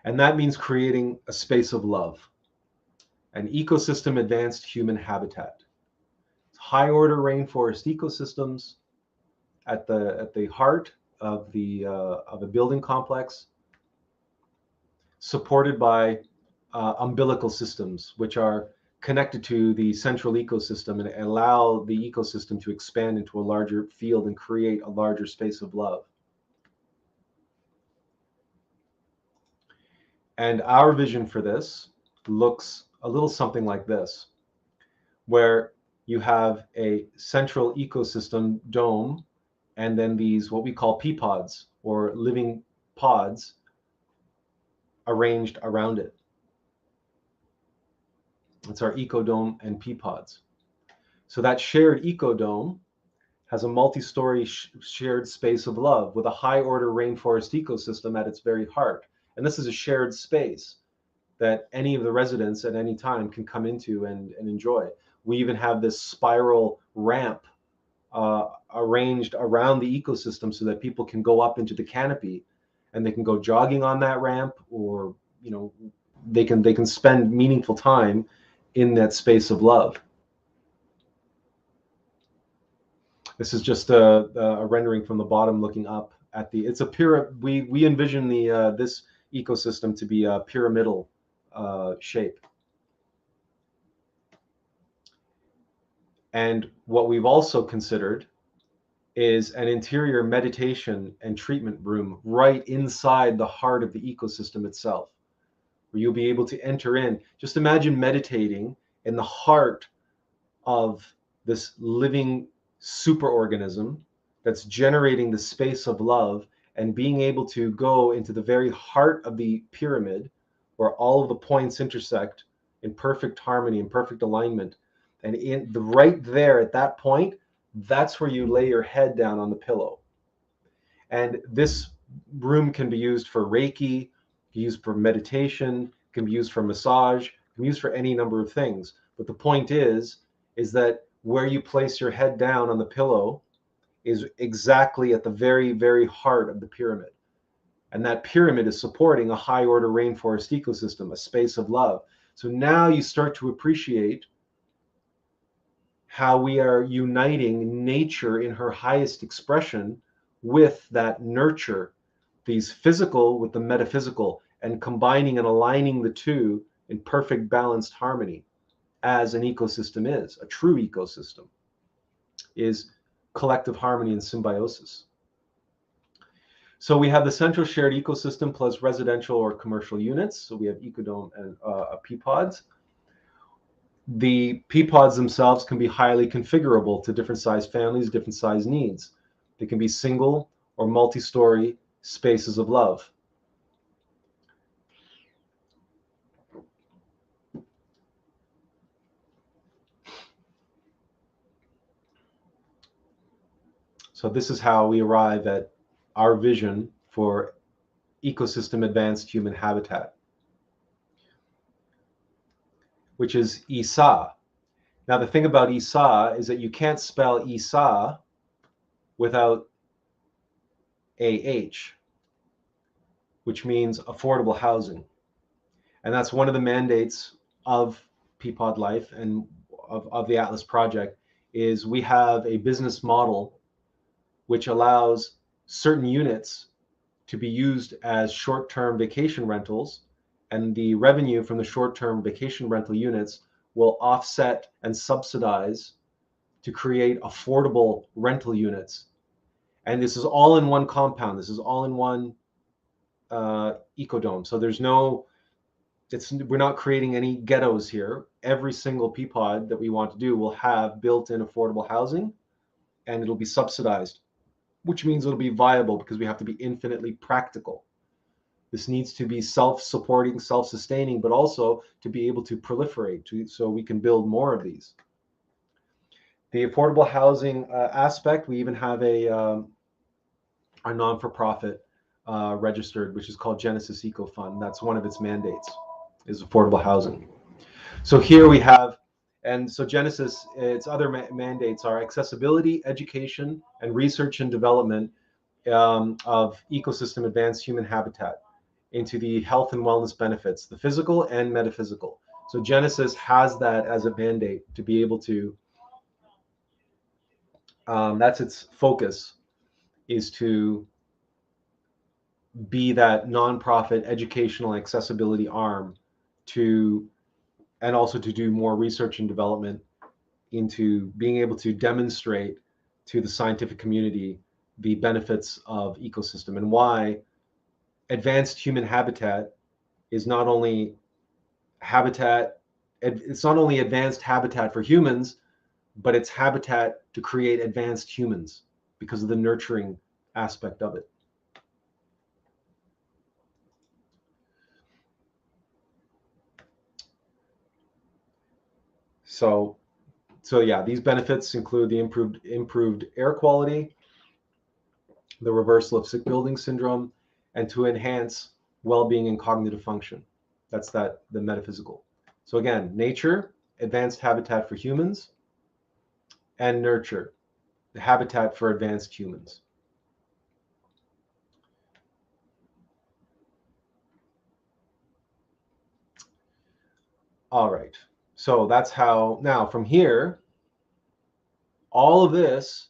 [SPEAKER 1] And that means creating a space of love, an ecosystem advanced human habitat. High order rainforest ecosystems at the heart of a building complex, supported by umbilical systems, which are connected to the central ecosystem and allow the ecosystem to expand into a larger field and create a larger space of love. And our vision for this looks a little something like this, where you have a central ecosystem dome, and then these what we call pea pods, or living pods, arranged around it. It's our ecodome and pea pods. So that shared ecodome has a multi-story shared space of love with a high-order rainforest ecosystem at its very heart. And this is a shared space that any of the residents at any time can come into and enjoy. We even have this spiral ramp arranged around the ecosystem so that people can go up into the canopy and they can go jogging on that ramp, or they can spend meaningful time in that space of love. This is just a rendering from the bottom looking up at the. It's a pyramid. We envision this ecosystem to be a pyramidal shape. And what we've also considered is an interior meditation and treatment room right inside the heart of the ecosystem itself, where you'll be able to enter in. Just imagine meditating in the heart of this living superorganism that's generating the space of love, and being able to go into the very heart of the pyramid where all of the points intersect in perfect harmony and perfect alignment. And in the right there at that point, that's where you lay your head down on the pillow. And this room can be used for Reiki, used for meditation, can be used for massage, can be used for any number of things. But the point is that where you place your head down on the pillow is exactly at the very, very heart of the pyramid. And that pyramid is supporting a high order rainforest ecosystem, a space of love. So now you start to appreciate how we are uniting nature in her highest expression with that nurture, these physical with the metaphysical, and combining and aligning the two in perfect balanced harmony, as an ecosystem is. A true ecosystem is collective harmony and symbiosis. So we have the central shared ecosystem plus residential or commercial units. So we have ecodome and pea pods. The pea pods themselves can be highly configurable to different size families, different size needs. They can be single or multi-story spaces of love. So this is how we arrive at our vision for ecosystem advanced human habitat, which is Isa. Now the thing about Isa is that you can't spell Isa without AH, which means affordable housing. And that's one of the mandates of Peapod Life and of the Attlas Project, is we have a business model which allows certain units to be used as short-term vacation rentals And the revenue from the short-term vacation rental units will offset and subsidize to create affordable rental units. And this is all in one compound. This is all in one ecodome. So there's no, we're not creating any ghettos here. Every single peapod that we want to do will have built-in affordable housing, and it'll be subsidized, which means it'll be viable because we have to be infinitely practical. This needs to be self-supporting, self-sustaining, but also to be able to proliferate, so we can build more of these. The affordable housing aspect, we even have a non-for-profit registered, which is called Genesis Eco Fund. That's one of its mandates, is affordable housing. So here we have, and so Genesis, its other mandates are accessibility, education, and research and development of ecosystem advanced human habitat into the health and wellness benefits, the physical and metaphysical. So Genesis has that as a mandate to be able to, that's its focus, is to be that nonprofit educational accessibility arm to, and also to do more research and development into being able to demonstrate to the scientific community the benefits of ecosystem and why advanced human habitat is not only habitat, it's not only advanced habitat for humans, but it's habitat to create advanced humans because of the nurturing aspect of it. So yeah, these benefits include the improved air quality, the reversal of sick building syndrome, and to enhance well-being and cognitive function. That's the metaphysical. So again, nature, advanced habitat for humans, and nurture, the habitat for advanced humans. All right, so that's how, now from here, all of this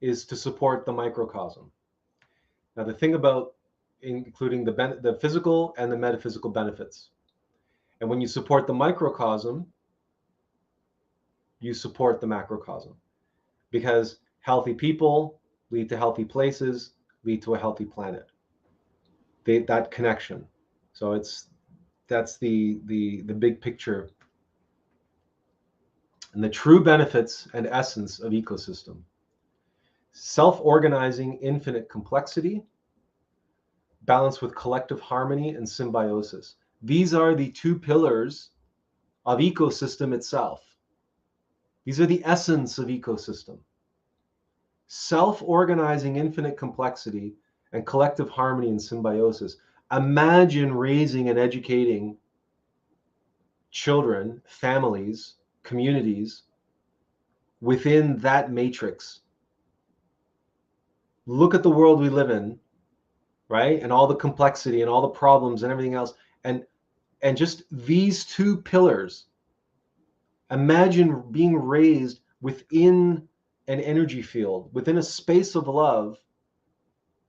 [SPEAKER 1] is to support the microcosm. Now the thing about including the physical and the metaphysical benefits. And when you support the microcosm, you support the macrocosm, because healthy people lead to healthy places, lead to a healthy planet. That connection. So that's the big picture and the true benefits and essence of ecosystem. Self-organizing infinite complexity, balanced with collective harmony and symbiosis. These are the two pillars of ecosystem itself. These are the essence of ecosystem. Self-organizing infinite complexity and collective harmony and symbiosis. Imagine raising and educating children, families, communities within that matrix. Look at the world we live in, right? And all the complexity and all the problems and everything else. And just these two pillars. Imagine being raised within an energy field, within a space of love,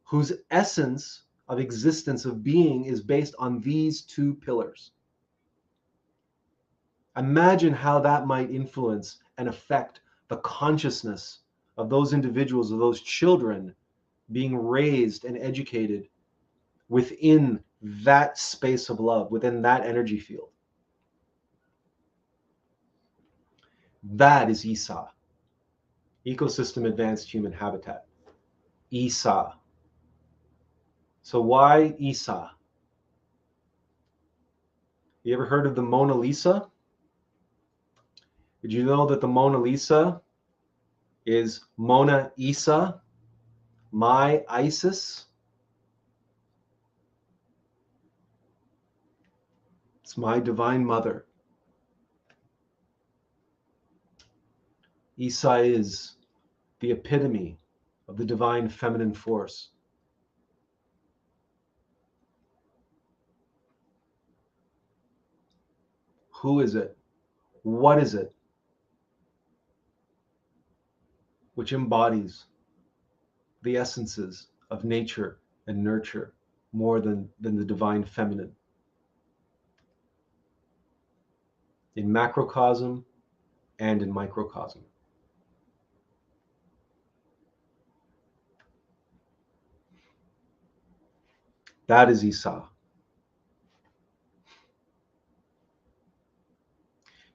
[SPEAKER 1] whose essence of existence, of being, is based on these two pillars. Imagine how that might influence and affect the consciousness of those individuals, of those children being raised and educated within that space of love, within that energy field. That is ESA, Ecosystem Advanced Human Habitat. ESA. So why ESA? You ever heard of the Mona Lisa? Did you know that the Mona Lisa is Mona Isa, my Isis? It's my divine mother. Isa is the epitome of the divine feminine force. Who is it? What is it? Which embodies the essences of nature and nurture more than the divine feminine. in macrocosm and in microcosm. That is Isa.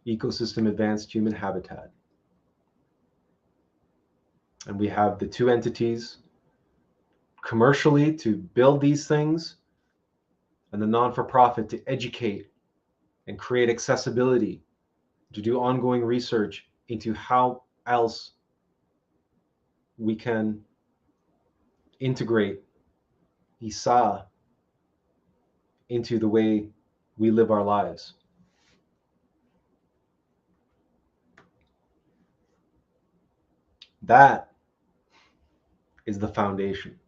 [SPEAKER 1] Ecosystem Advanced Human Habitat. And we have the two entities commercially to build these things, and the non-for-profit to educate and create accessibility, to do ongoing research into how else we can integrate Isa into the way we live our lives. That is the foundation.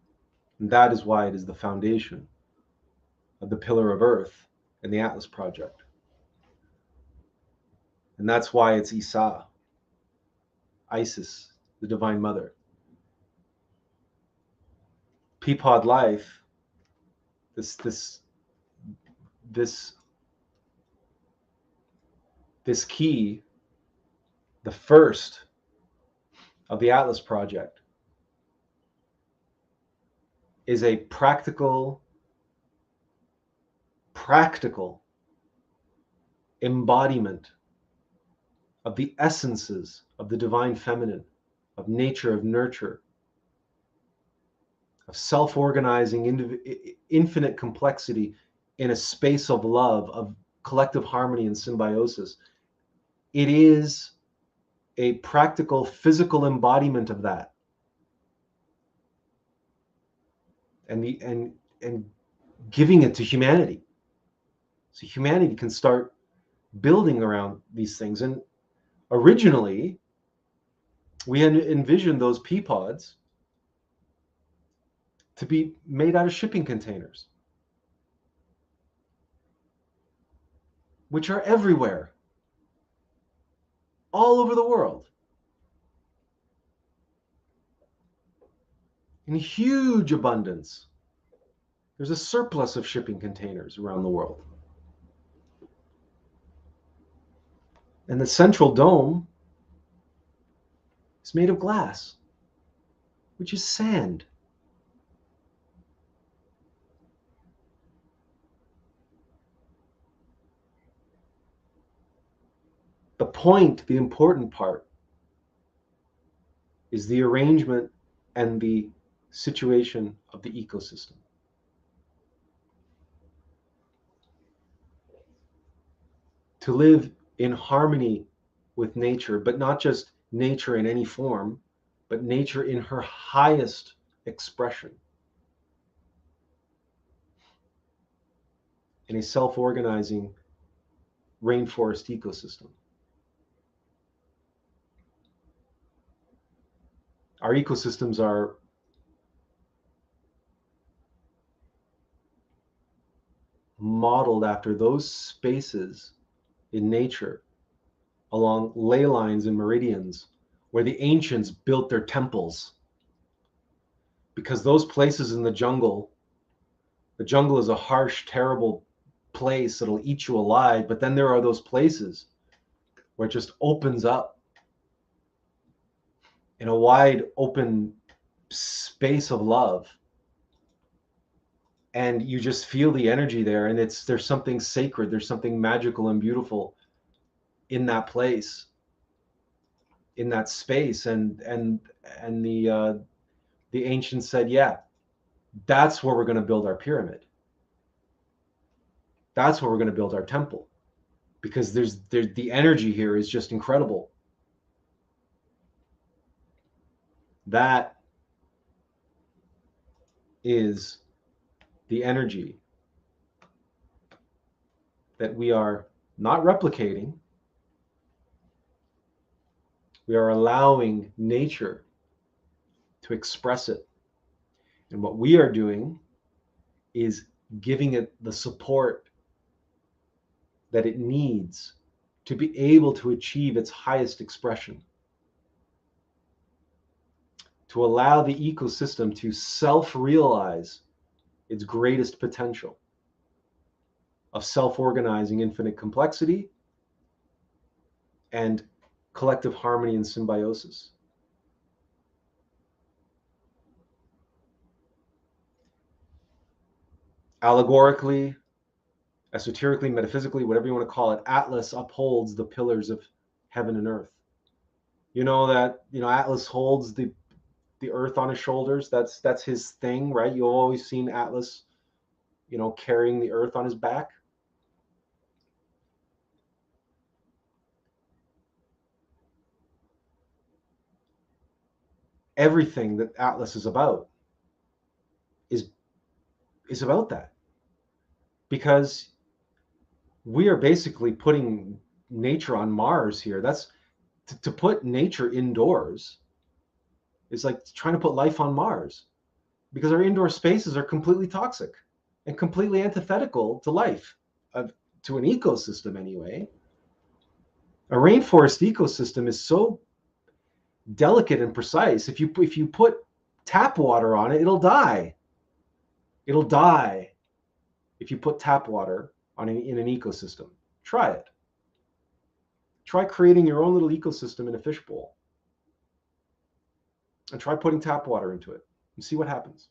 [SPEAKER 1] And that is why it is the foundation of the Pillar of Earth and the Attlas Project. And that's why it's Isa, Isis, the Divine Mother. Peapod life, this key, the first of the Attlas Project, is a practical embodiment of the essences of the divine feminine, of nature, of nurture, of self-organizing, infinite complexity in a space of love, of collective harmony and symbiosis. It is a practical, physical embodiment of that. And giving it to humanity. So humanity can start building around these things. And originally, we had envisioned those pea pods to be made out of shipping containers, which are everywhere, all over the world, in huge abundance. There's a surplus of shipping containers around the world. And the central dome is made of glass, which is sand. The point, the important part, is the arrangement and the situation of the ecosystem. To live in harmony with nature, but not just nature in any form, but nature in her highest expression, in a self-organizing rainforest ecosystem. Our ecosystems are modeled after those spaces in nature along ley lines and meridians where the ancients built their temples. Because those places in the jungle is a harsh, terrible place that'll eat you alive, but then there are those places where it just opens up in a wide open space of love, and you just feel the energy there, and there's something sacred, there's something magical and beautiful in that place, in that space. And the ancients said, yeah, that's where we're going to build our pyramid, that's where we're going to build our temple, because the energy here is just incredible. That is the energy that we are not replicating. We are allowing nature to express it. And what we are doing is giving it the support that it needs to be able to achieve its highest expression, to allow the ecosystem to self-realize its greatest potential of self-organizing infinite complexity and collective harmony and symbiosis. Allegorically, esoterically, metaphysically, whatever you want to call it, Atlas upholds the pillars of heaven and earth. You know that, Atlas holds the earth on his shoulders. That's his thing, right? You've always seen Atlas, carrying the earth on his back. Everything that Atlas is about is about that, because we are basically putting nature on Mars here. That's to put nature indoors is like trying to put life on Mars, because our indoor spaces are completely toxic and completely antithetical to life, to an ecosystem anyway. A rainforest ecosystem is so delicate and precise. If you put tap water on it, it'll die. It'll die if you put tap water in an ecosystem. Try it. Try creating your own little ecosystem in a fishbowl, and try putting tap water into it and see what happens.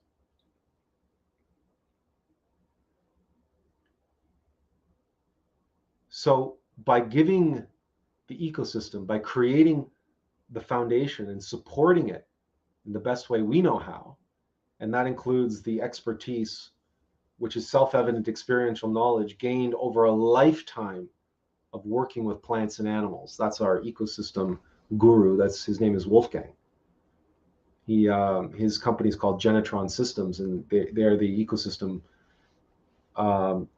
[SPEAKER 1] So by giving the ecosystem, by creating the foundation and supporting it in the best way we know how, and that includes the expertise, which is self-evident experiential knowledge gained over a lifetime of working with plants and animals. That's our ecosystem guru. His name is Wolfgang. His company is called Genetron Systems, and they're the ecosystem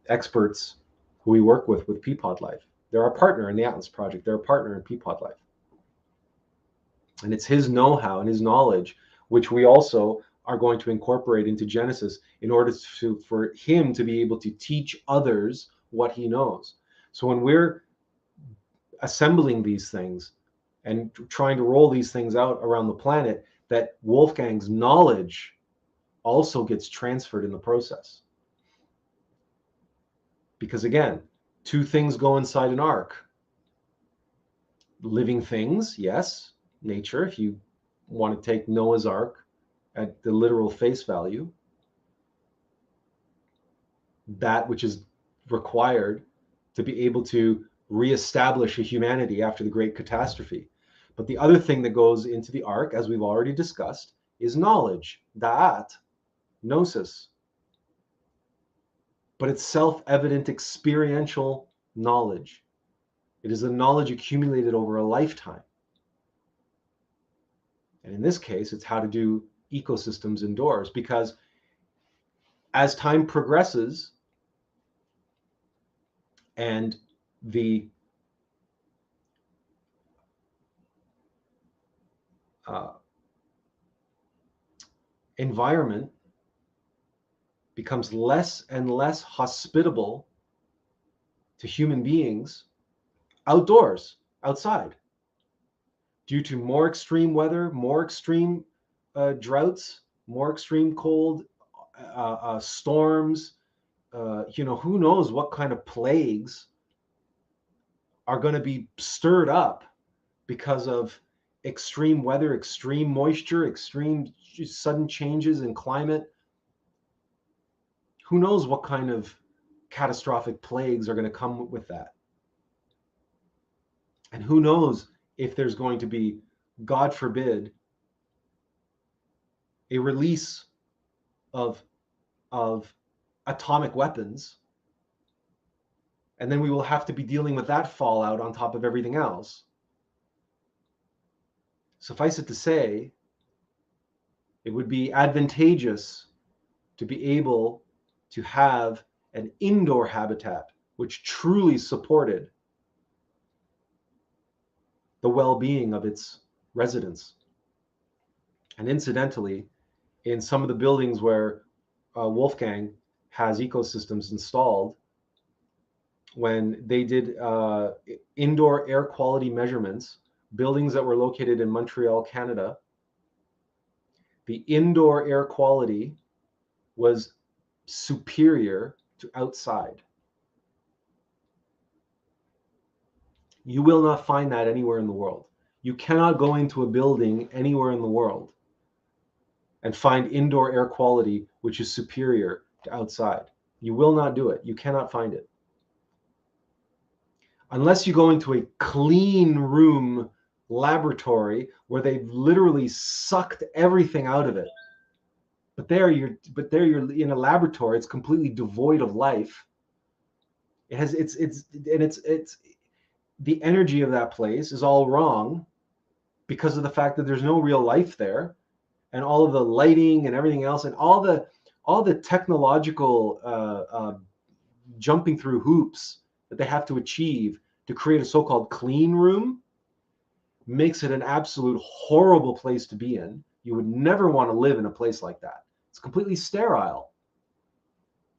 [SPEAKER 1] experts who we work with Peapod Life. They're our partner in the Attlas Project. They're a partner in Peapod Life. And it's his know-how and his knowledge, which we also are going to incorporate into Genesis in order for him to be able to teach others what he knows. So when we're assembling these things and trying to roll these things out around the planet, that Wolfgang's knowledge also gets transferred in the process. Because again, two things go inside an ark. Living things, yes, nature, if you want to take Noah's Ark at the literal face value, that which is required to be able to reestablish a humanity after the great catastrophe. But the other thing that goes into the ark, as we've already discussed, is knowledge, da'at, gnosis. But it's self-evident experiential knowledge. It is the knowledge accumulated over a lifetime. And in this case, it's how to do ecosystems indoors, because as time progresses and the environment becomes less and less hospitable to human beings outdoors, outside, due to more extreme weather, more extreme droughts, more extreme cold, storms, who knows what kind of plagues are going to be stirred up because of extreme weather, extreme moisture, extreme sudden changes in climate. Who knows what kind of catastrophic plagues are going to come with that? And who knows if there's going to be, God forbid, a release of atomic weapons, and then we will have to be dealing with that fallout on top of everything else. Suffice it to say, it would be advantageous to be able to have an indoor habitat which truly supported the well-being of its residents. And incidentally, in some of the buildings where Wolfgang has ecosystems installed, when they did indoor air quality measurements, buildings that were located in Montreal, Canada, the indoor air quality was superior to outside. You will not find that anywhere in the world. You cannot go into a building anywhere in the world and find indoor air quality which is superior to outside. You will not do it. You cannot find it. Unless you go into a clean room laboratory where they've literally sucked everything out of it. But there you're in a laboratory, it's completely devoid of life. It has it's the energy of that place is all wrong because of the fact that there's no real life there, and all of the lighting and everything else, and all the technological jumping through hoops that they have to achieve to create a so-called clean room makes it an absolute horrible place to be in. You would never want to live in a place like that. It's completely sterile.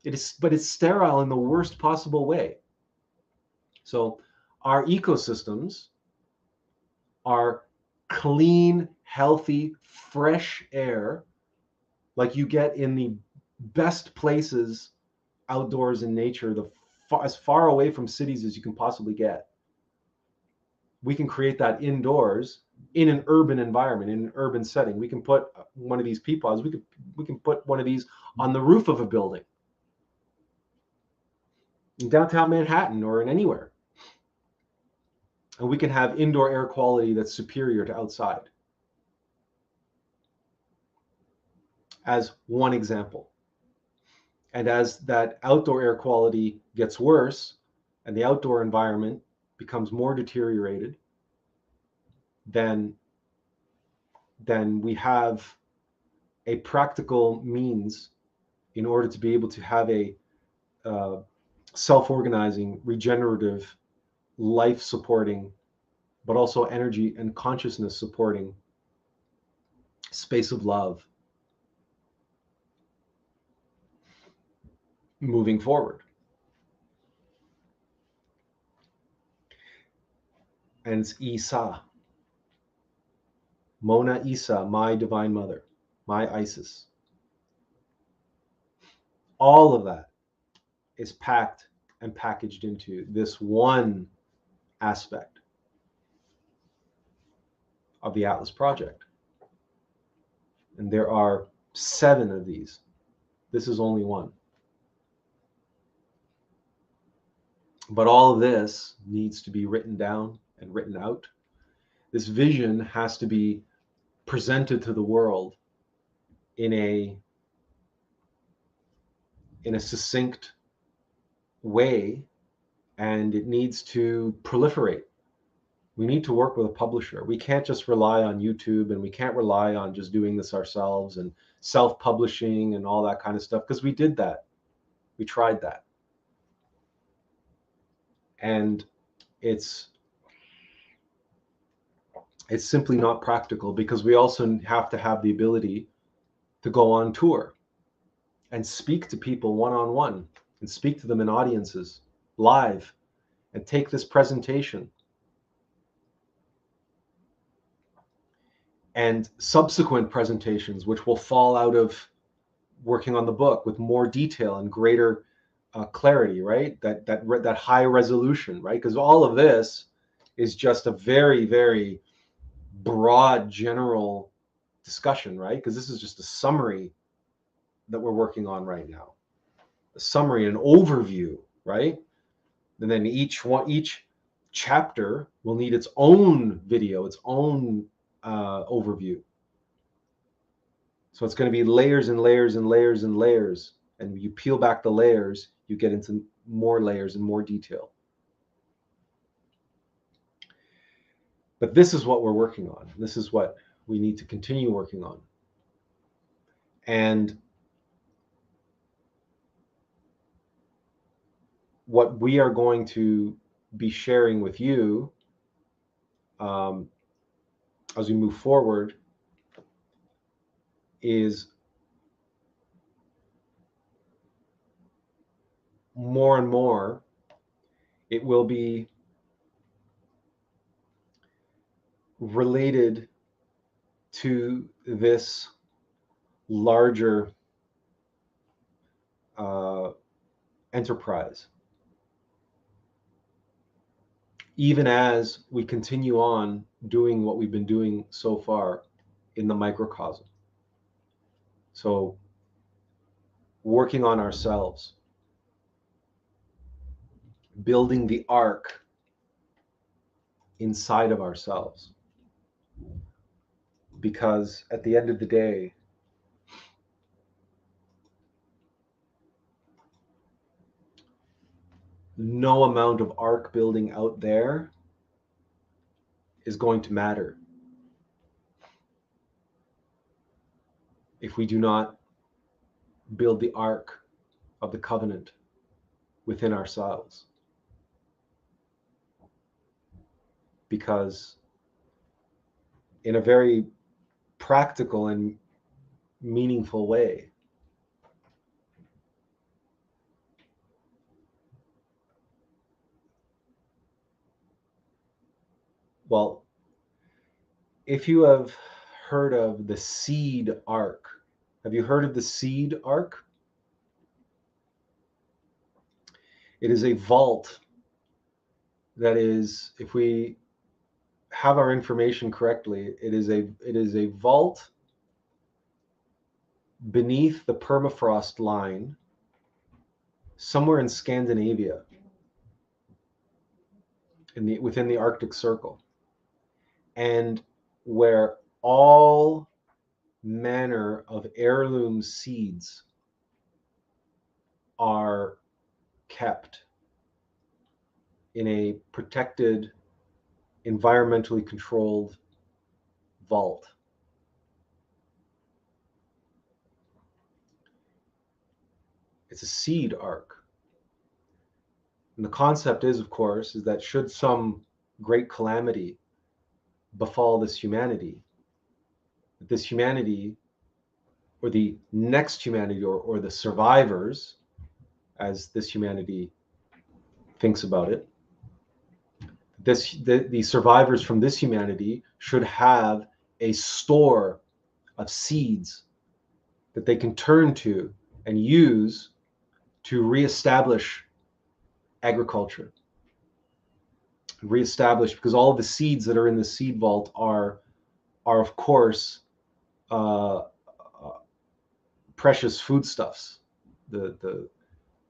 [SPEAKER 1] It is, but it's sterile in the worst possible way. So our ecosystems are clean, healthy, fresh air like you get in the best places outdoors in nature, as far away from cities as you can possibly get. We can create that indoors in an urban environment, in an urban setting. We can put one of these peapods, we can put one of these on the roof of a building in downtown Manhattan or in anywhere. And we can have indoor air quality that's superior to outside. As one example. And as that outdoor air quality gets worse and the outdoor environment becomes more deteriorated, then we have a practical means in order to be able to have a self-organizing, regenerative, life-supporting, but also energy and consciousness-supporting space of love moving forward. And it's Isa, Mona Isa, my divine mother, my Isis. All of that is packed and packaged into this one aspect of the Attlas Project. And there are 7 of these. This is only one. But all of this needs to be written down and written out. This vision has to be presented to the world in a succinct way, and it needs to proliferate. We need to work with a publisher. We can't just rely on YouTube, and we can't rely on just doing this ourselves and self-publishing and all that kind of stuff, because we did that. We tried that. And it's simply not practical, because we also have to have the ability to go on tour and speak to people one-on-one and speak to them in audiences live and take this presentation and subsequent presentations, which will fall out of working on the book with more detail and greater clarity, right? That high resolution, right? Because all of this is just a very, very broad general discussion, right? Because this is just a summary that we're working on right now, a summary, an overview, right? And then each chapter will need its own video, its own overview. So it's going to be layers and layers and layers and layers. And you peel back the layers, you get into more layers and more detail. But this is what we're working on. This is what we need to continue working on. And what we are going to be sharing with you as we move forward is more and more, it will be related to this larger enterprise even as we continue on doing what we've been doing so far in the microcosm. So working on ourselves, building the ark inside of ourselves. Because at the end of the day, no amount of ark building out there is going to matter if we do not build the ark of the covenant within ourselves. Because in a very practical and meaningful way, well, if you have heard of the seed ark, have you heard of the seed ark? It is a vault that is, if we have our information correctly, it is a vault beneath the permafrost line somewhere in Scandinavia, within the Arctic Circle, and where all manner of heirloom seeds are kept in a protected, environmentally controlled vault. It's a seed ark. And the concept is, of course, is that should some great calamity befall this humanity, or the next humanity, or the survivors, as this humanity thinks about it, the survivors from this humanity should have a store of seeds that they can turn to and use to reestablish agriculture. Reestablish, because all of the seeds that are in the seed vault are of course precious foodstuffs. Of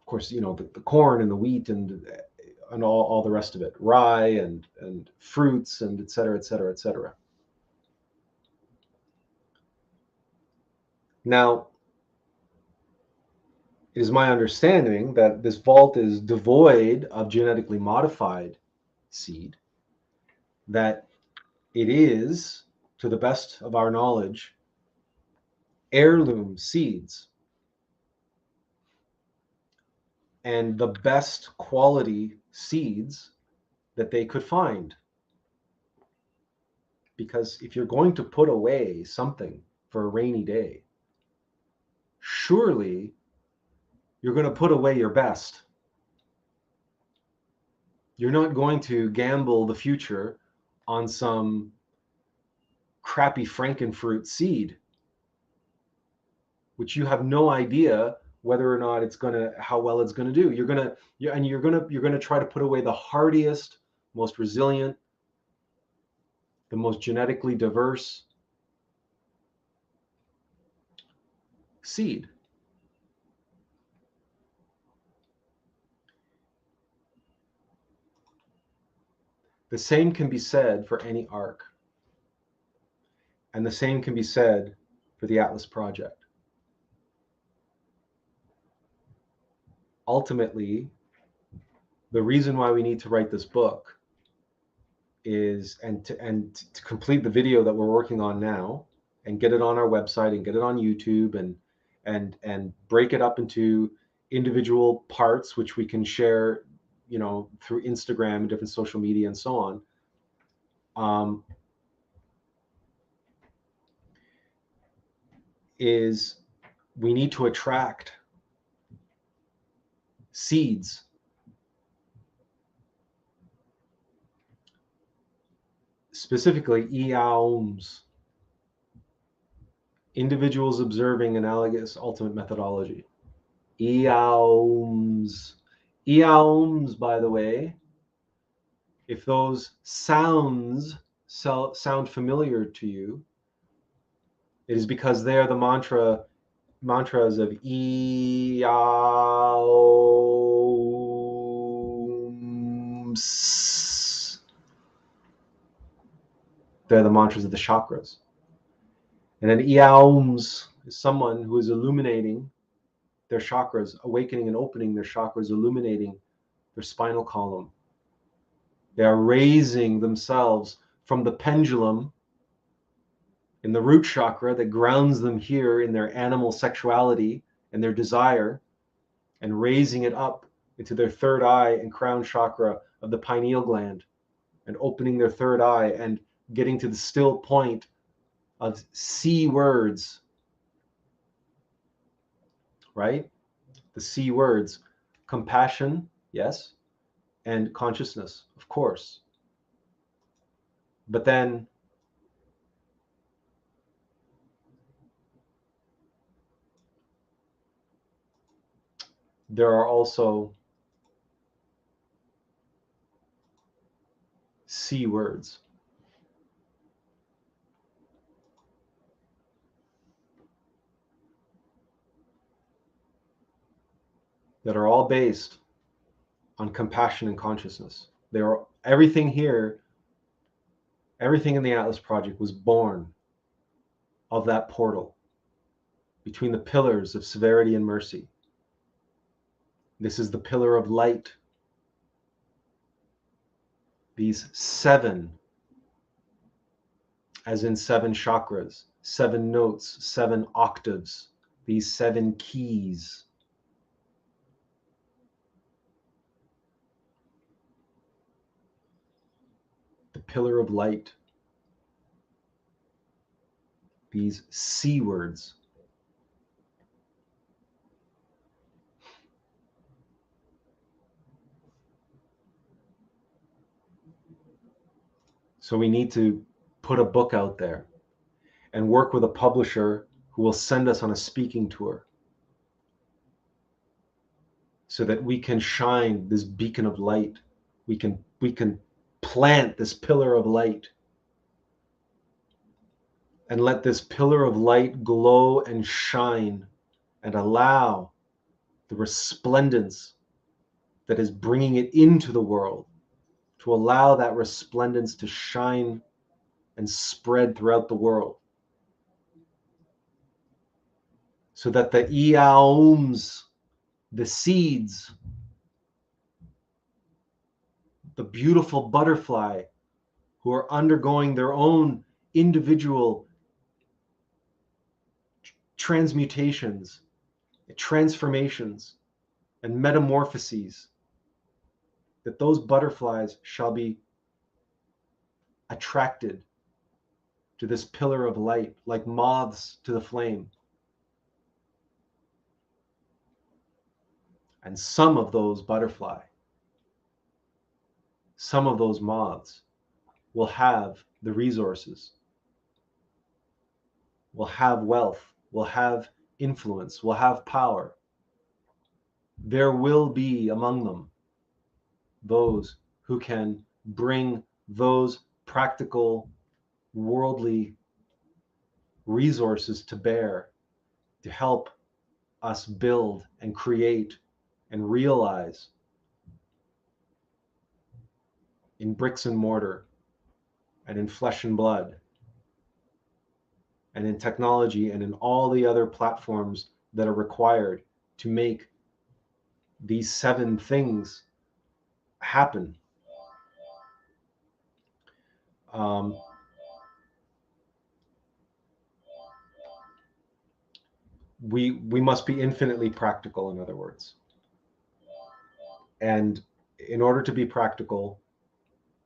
[SPEAKER 1] course, the corn and the wheat and all the rest of it, rye and fruits and et cetera, et cetera, et cetera. Now, it is my understanding that this vault is devoid of genetically modified seed, that it is, to the best of our knowledge, heirloom seeds, and the best quality seeds that they could find. Because if you're going to put away something for a rainy day, surely you're going to put away your best. You're not going to gamble the future on some crappy frankenfruit seed, which you have no idea whether or not how well it's going to do. You're going to try to put away the hardiest, most resilient, the most genetically diverse seed. The same can be said for any ark. And the same can be said for the Attlas Project. Ultimately, the reason why we need to write this book is, and to complete the video that we're working on now, and get it on our website and get it on YouTube, and break it up into individual parts, which we can share, through Instagram and different social media and so on, is we need to attract seeds, specifically EAOMs, individuals observing analogous ultimate methodology. EAOMs. EAOMs, by the way, if those sounds sound familiar to you, it is because they are the mantras of Eaums. They're the mantras of the chakras. And then Eaums is someone who is illuminating their chakras, awakening and opening their chakras, illuminating their spinal column. They are raising themselves from the pendulum in the root chakra that grounds them here in their animal sexuality and their desire, and raising it up into their third eye and crown chakra of the pineal gland, and opening their third eye and getting to the still point of C words, right? The C words: compassion, yes, and consciousness, of course. But then there are also C words. That are all based on compassion and consciousness. They are everything here, everything in the Attlas Project was born of that portal between the pillars of severity and mercy. This is the pillar of light. These 7, as in 7 chakras, 7 notes, 7 octaves, these 7 keys. The pillar of light. These C words. So we need to put a book out there and work with a publisher who will send us on a speaking tour so that we can shine this beacon of light. We can plant this pillar of light and let this pillar of light glow and shine and allow the resplendence that is bringing it into the world, to allow that resplendence to shine and spread throughout the world, so that the Eaums, the seeds, the beautiful butterfly who are undergoing their own individual transmutations, transformations, and metamorphoses, that those butterflies shall be attracted to this pillar of light like moths to the flame. And some of those butterfly, some of those moths will have the resources, will have wealth, will have influence, will have power. There will be among them those who can bring those practical worldly resources to bear to help us build and create and realize in bricks and mortar and in flesh and blood and in technology and in all the other platforms that are required to make these 7 things happen. We must be infinitely practical, in other words. And in order to be practical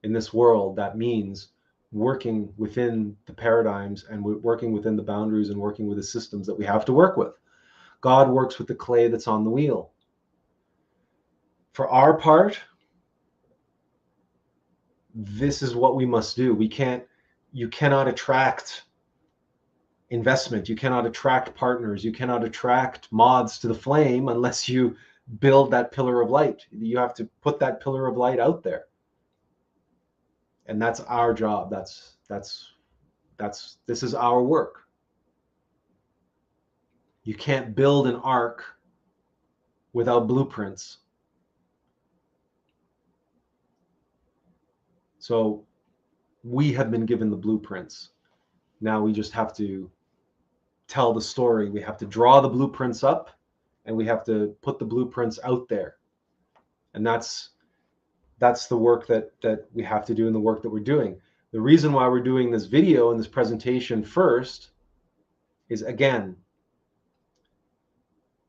[SPEAKER 1] in this world, that means working within the paradigms and working within the boundaries and working with the systems that we have to work with. God works with the clay that's on the wheel. For our part, this is what we must do. You cannot attract investment. You cannot attract partners. You cannot attract moths to the flame unless you build that pillar of light. You have to put that pillar of light out there. And that's our job. This is our work. You can't build an ark without blueprints. So we have been given the blueprints. Now we just have to tell the story. We have to draw the blueprints up, and we have to put the blueprints out there. And that's the work that we have to do, and the work that we're doing. The reason why we're doing this video and this presentation first is, again,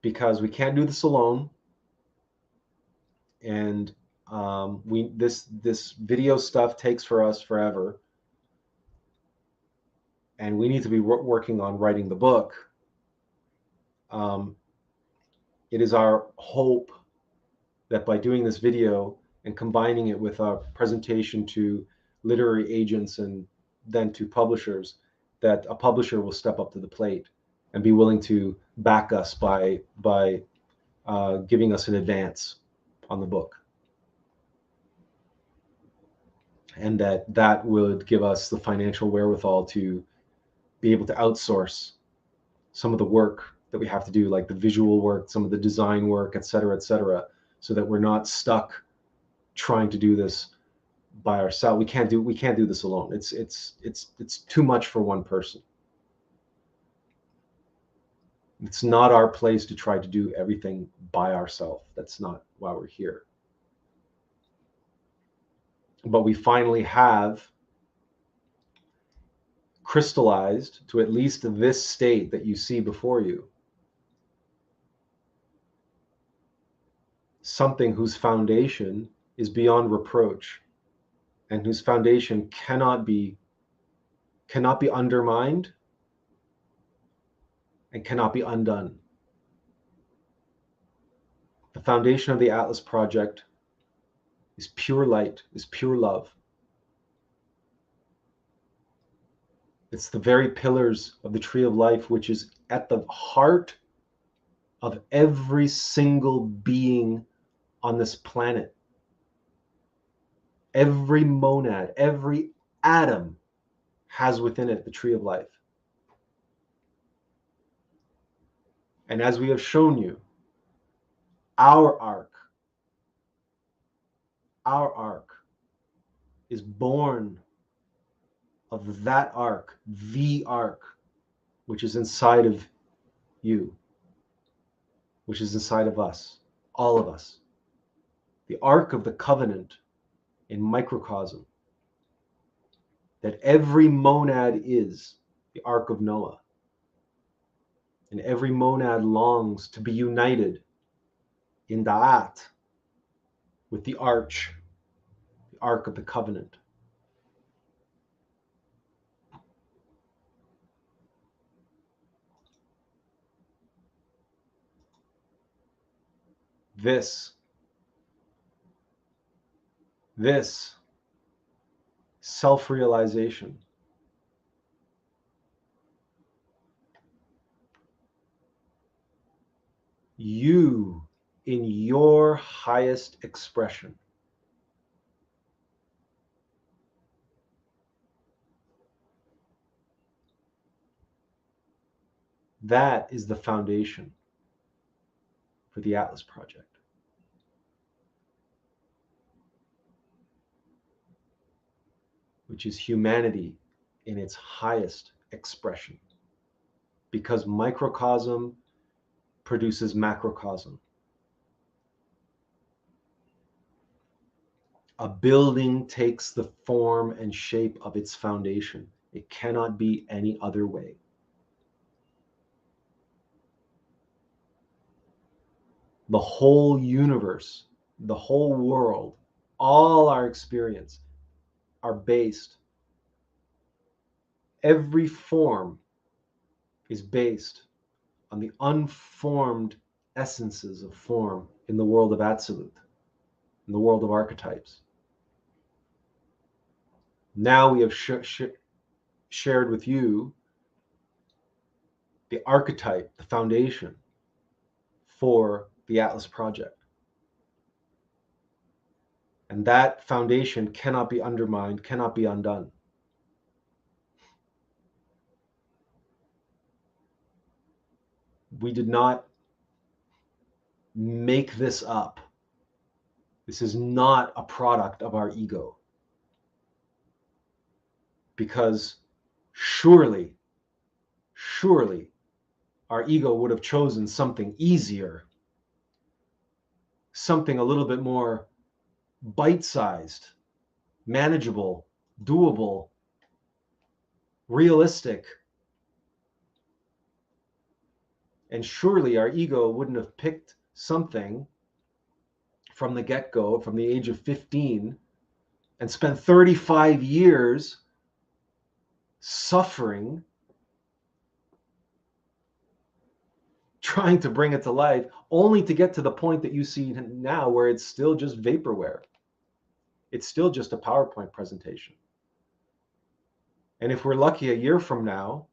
[SPEAKER 1] because we can't do this alone. And this video stuff takes for us forever, and we need to be working on writing the book. It is our hope that by doing this video and combining it with our presentation to literary agents and then to publishers, that a publisher will step up to the plate and be willing to back us by giving us an advance on the book. And that would give us the financial wherewithal to be able to outsource some of the work that we have to do, like the visual work, some of the design work, et cetera, so that we're not stuck trying to do this by ourselves. We can't do this alone. It's too much for one person. It's not our place to try to do everything by ourselves. That's not why we're here. But we finally have crystallized to at least this state that you see before you, something whose foundation is beyond reproach, and whose foundation cannot be undermined and cannot be undone. The foundation of the Attlas Project is pure light, is pure love. It's the very pillars of the tree of life, which is at the heart of every single being on this planet. Every monad, every atom has within it the tree of life. And as we have shown you, our ark is born of that ark, the ark, which is inside of you, which is inside of us, all of us. The ark of the covenant in microcosm, that every monad is the ark of Noah. And every monad longs to be united in Da'at with the ark of the covenant. This self-realization you in your highest expression, that is the foundation for the Attlas Project. Which is humanity in its highest expression. Because microcosm produces macrocosm. A building takes the form and shape of its foundation. It cannot be any other way. The whole universe, the whole world, all our experience are based. Every form is based on the unformed essences of form in the world of absolute, in the world of archetypes. Now we have shared with you the archetype, the foundation for the Attlas Project. And that foundation cannot be undermined, cannot be undone. We did not make this up. This is not a product of our ego. Because surely our ego would have chosen something easier, something a little bit more bite-sized, manageable, doable, realistic. And surely our ego wouldn't have picked something from the get-go, from the age of 15, and spent 35 years suffering, trying to bring it to life, only to get to the point that you see now where it's still just vaporware. It's still just a PowerPoint presentation. And if we're lucky, a year from now,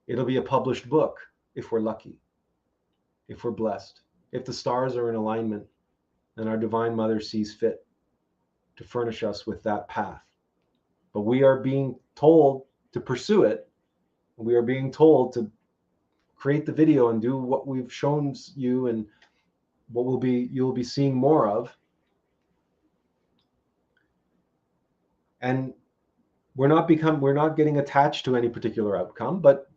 [SPEAKER 1] it'll be a published book, if we're lucky, if we're blessed, if the stars are in alignment and our Divine Mother sees fit to furnish us with that path. But we are being told to pursue it. We are being told to create the video and do what we've shown you and what you'll be seeing more of. And we're not getting attached to any particular outcome, but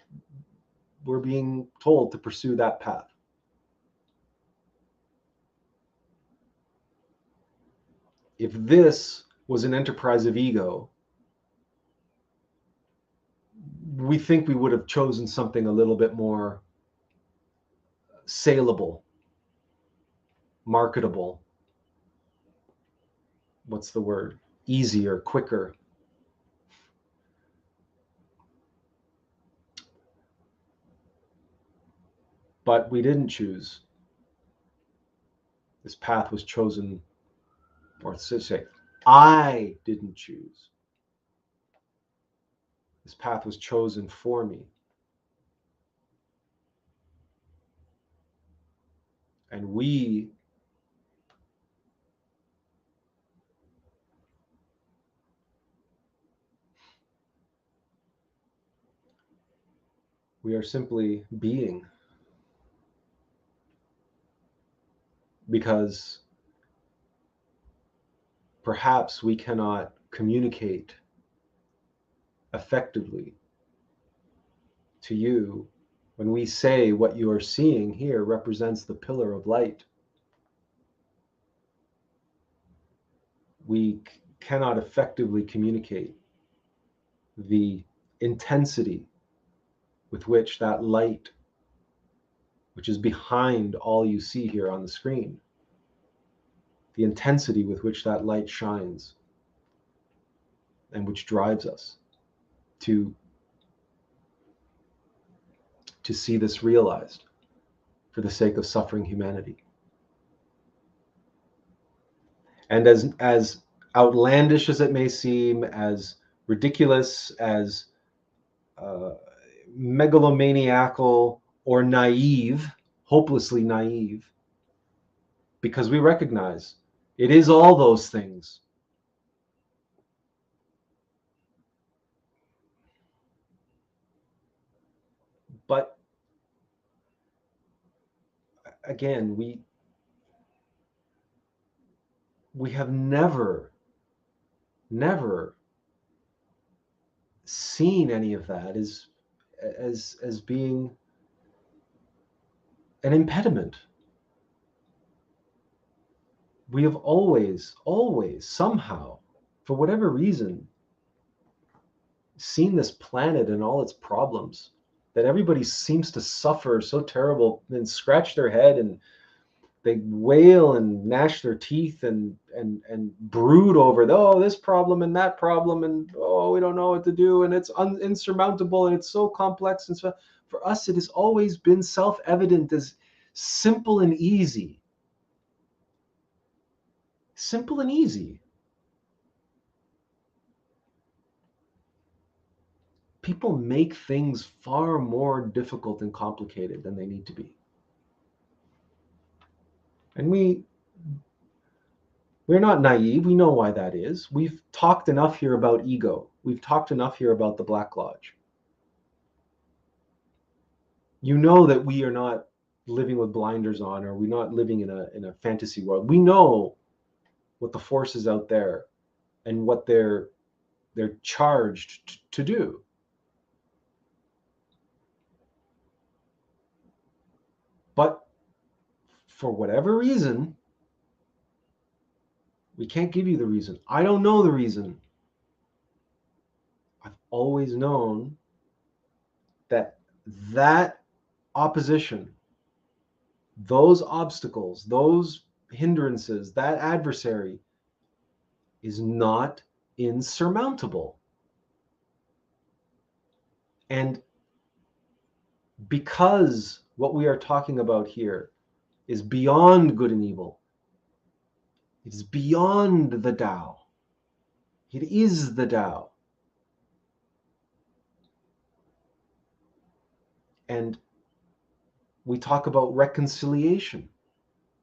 [SPEAKER 1] we're being told to pursue that path. If this was an enterprise of ego, we think we would have chosen something a little bit more saleable, marketable. What's the word? Easier, quicker. But we didn't choose. This path was chosen, or to say, I didn't choose. This path was chosen for me. And we are simply being. Because perhaps we cannot communicate effectively to you when we say what you are seeing here represents the pillar of light. We cannot effectively communicate the intensity with which that light, which is behind all you see here on the screen, the intensity with which that light shines and which drives us to see this realized for the sake of suffering humanity. And as outlandish as it may seem, as ridiculous, as megalomaniacal or naive, hopelessly naive, because we recognize it is all those things. But again, we have never seen any of that as being an impediment. We have always somehow, for whatever reason, seen this planet and all its problems, that everybody seems to suffer so terrible and scratch their head and they wail and gnash their teeth and brood over this problem and that problem, and we don't know what to do, and it's insurmountable and it's so complex. And so for us, it has always been self-evident, as simple and easy. Simple and easy. People make things far more difficult and complicated than they need to be. And we We're not naive. We know why that is. We've talked enough here about ego. We've talked enough here about the Black Lodge. You know that we are not living with blinders on, or we're not living in a fantasy world. We know what the forces out there and what they're charged to do. But for whatever reason, we can't give you the reason. I don't know the reason. I've always known that opposition, those obstacles, those hindrances, that adversary is not insurmountable. And because what we are talking about here is beyond good and evil, it is beyond the Tao. It is the Tao. And we talk about reconciliation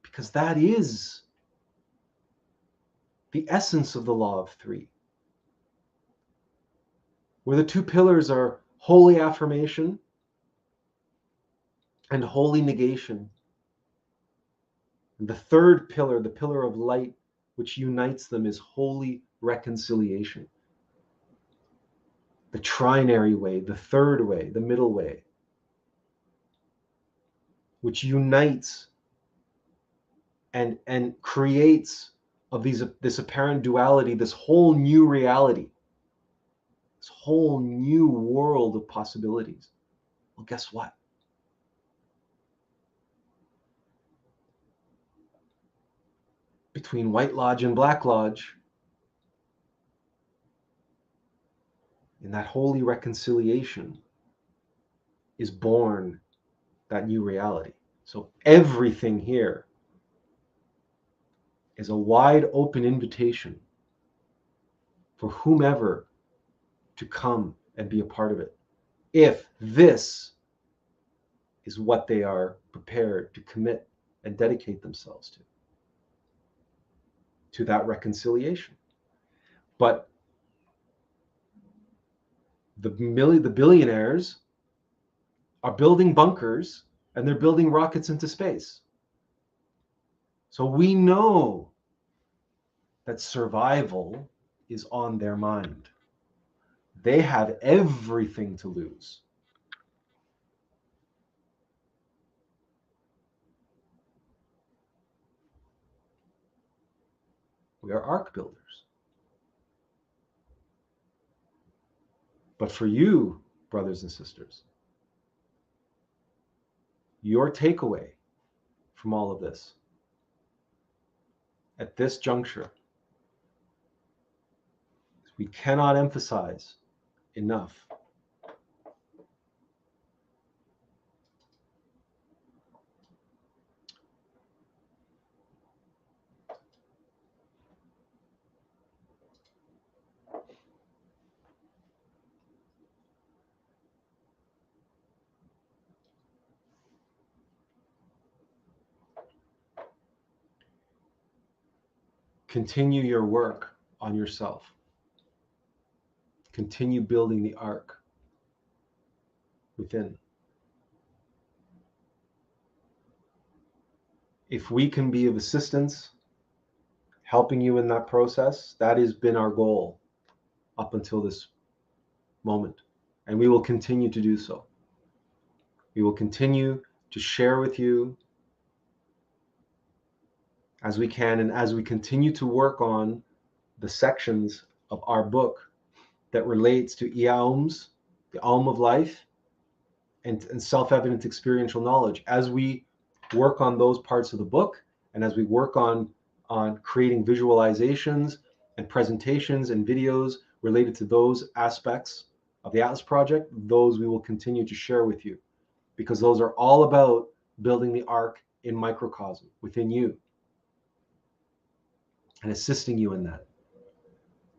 [SPEAKER 1] because that is the essence of the law of three, where the two pillars are holy affirmation and holy negation. And the third pillar, the pillar of light, which unites them, is holy reconciliation. The trinary way, the third way, the middle way, which unites and creates of this apparent duality, this whole new reality, this whole new world of possibilities. Well, guess what? Between White Lodge and Black Lodge, in that holy reconciliation, is born that new reality. So everything here is a wide open invitation for whomever to come and be a part of it, if this is what they are prepared to commit and dedicate themselves to that reconciliation. But the billionaires are building bunkers and they're building rockets into space. So we know that survival is on their mind. They have everything to lose. We are ark-builders. But for you, brothers and sisters, your takeaway from all of this at this juncture, we cannot emphasize enough continue your work on yourself. Continue building the ark within. If we can be of assistance, helping you in that process, that has been our goal up until this moment. And we will continue to do so. We will continue to share with you as we can, and as we continue to work on the sections of our book that relates to Iaums, the Aum of life, and self-evident experiential knowledge. As we work on those parts of the book, and as we work on creating visualizations and presentations and videos related to those aspects of the Attlas Project, those we will continue to share with you, because those are all about building the ark in microcosm within you and assisting you in that,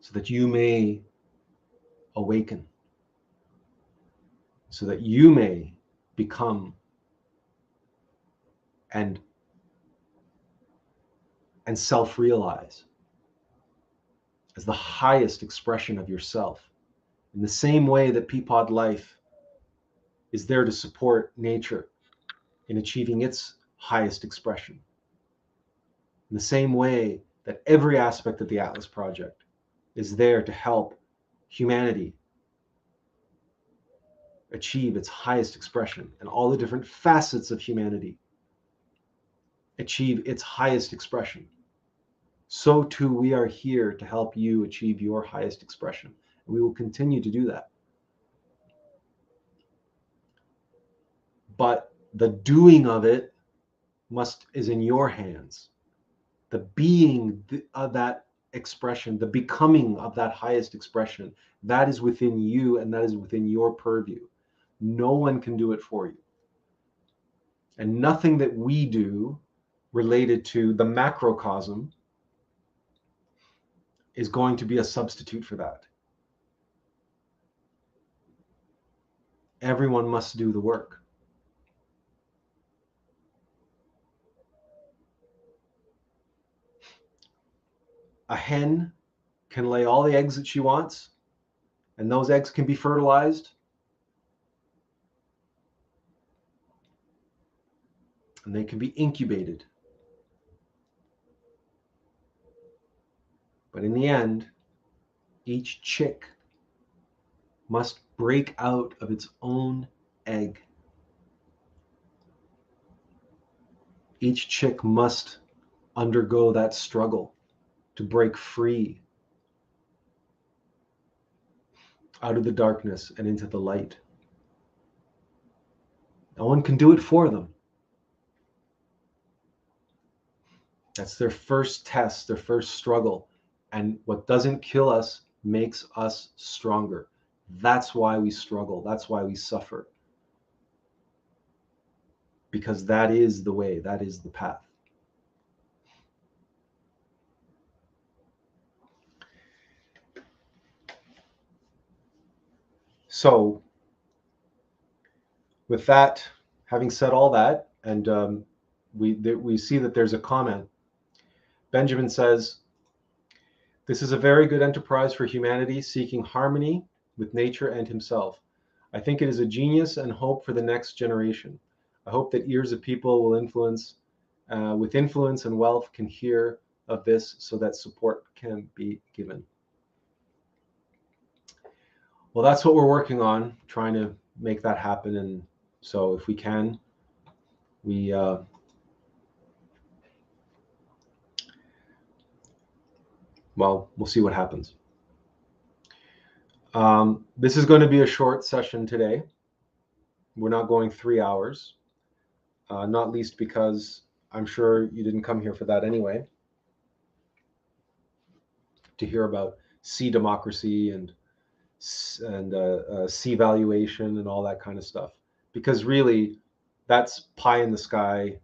[SPEAKER 1] so that you may awaken, so that you may become and self-realize as the highest expression of yourself. In the same way that Peapod Life is there to support nature in achieving its highest expression. In the same way that every aspect of the Attlas Project is there to help humanity achieve its highest expression, and all the different facets of humanity achieve its highest expression. So too, we are here to help you achieve your highest expression. And we will continue to do that. But the doing of it is in your hands. The being of that expression, the becoming of that highest expression, that is within you, and that is within your purview. No one can do it for you. And nothing that we do related to the macrocosm is going to be a substitute for that. Everyone must do the work. A hen can lay all the eggs that she wants, and those eggs can be fertilized, and they can be incubated. But in the end, each chick must break out of its own egg. Each chick must undergo that struggle to break free out of the darkness and into the light. No one can do it for them. That's their first test, their first struggle. And what doesn't kill us makes us stronger. That's why we struggle. That's why we suffer. Because that is the way, that is the path. So, with that, having said all that, and we see that there's a comment. Benjamin says, "This is a very good enterprise for humanity seeking harmony with nature and himself. I think it is a genius and hope for the next generation. I hope that ears of people will with influence and wealth can hear of this so that support can be given." Well, that's what we're working on, trying to make that happen. And so if we can, well, we'll see what happens. This is going to be a short session today. We're not going 3 hours, not least because I'm sure you didn't come here for that anyway, to hear about sea democracy and sea valuation and all that kind of stuff. Because really, that's pie in the sky,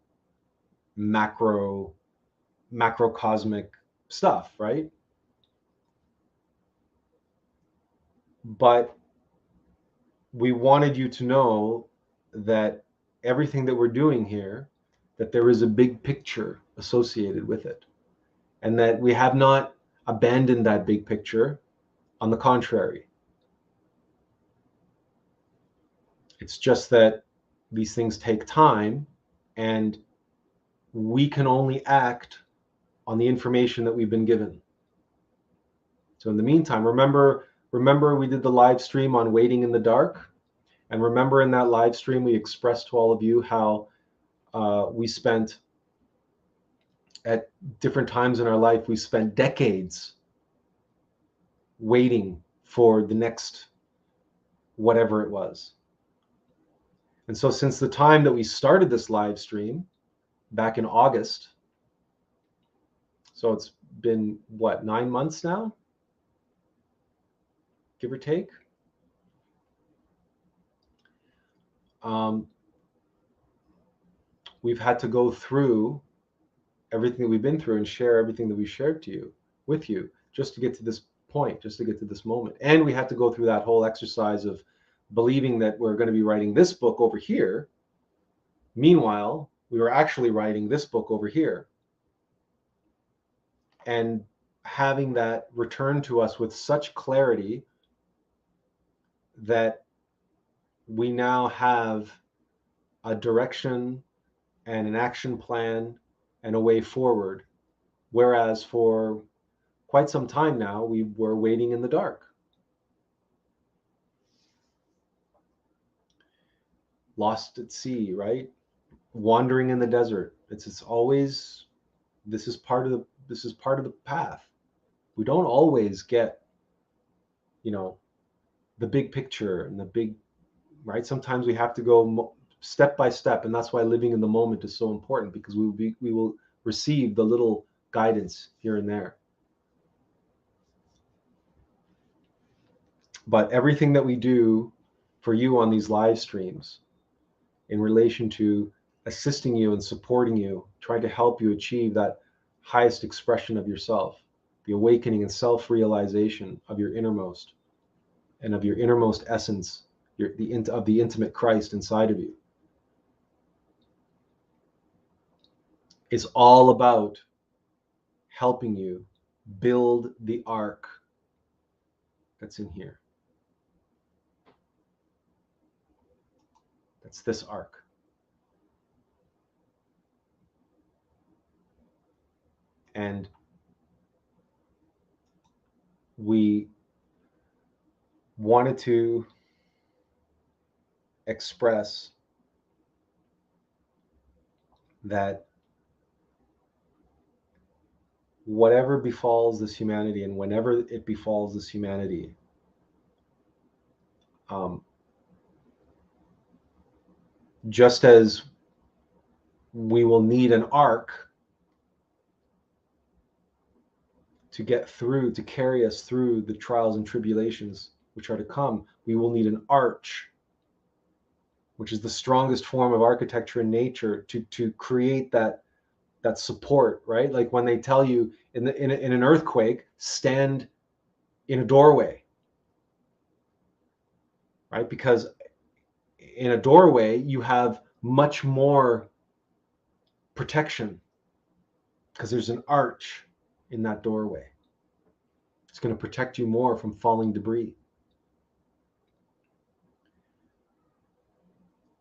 [SPEAKER 1] macrocosmic stuff, right? But we wanted you to know that everything that we're doing here, that there is a big picture associated with it, and that we have not abandoned that big picture. On the contrary, it's just that these things take time, and we can only act on the information that we've been given. So in the meantime, remember we did the live stream on waiting in the dark, and remember in that live stream we expressed to all of you how we spent, at different times in our life, we spent decades waiting for the next whatever it was. And so since the time that we started this live stream back in August, so it's been what, 9 months now, give or take. We've had to go through everything that we've been through and share everything that we shared with you, just to get to this point, just to get to this moment. And we had to go through that whole exercise of believing that we're going to be writing this book over here. Meanwhile, we were actually writing this book over here. And having that return to us with such clarity that we now have a direction and an action plan and a way forward. Whereas for quite some time now, we were waiting in the dark. Lost at sea, right? Wandering in the desert. It's always, this is part of the path. We don't always get, the big picture and the big, right? Sometimes we have to go step by step, and that's why living in the moment is so important, because we will receive the little guidance here and there. But everything that we do for you on these live streams in relation to assisting you and supporting you, trying to help you achieve that highest expression of yourself, the awakening and self-realization of your innermost and of your innermost essence, of the intimate Christ inside of you, is all about helping you build the ark that's in here. That's this ark. And we wanted to express that whatever befalls this humanity, and whenever it befalls this humanity, just as we will need an ark to get through, to carry us through the trials and tribulations which are to come, we will need an arch, which is the strongest form of architecture in nature, to create that support, right? Like when they tell you in an earthquake, stand in a doorway, right? Because in a doorway you have much more protection, because there's an arch in that doorway. It's going to protect you more from falling debris.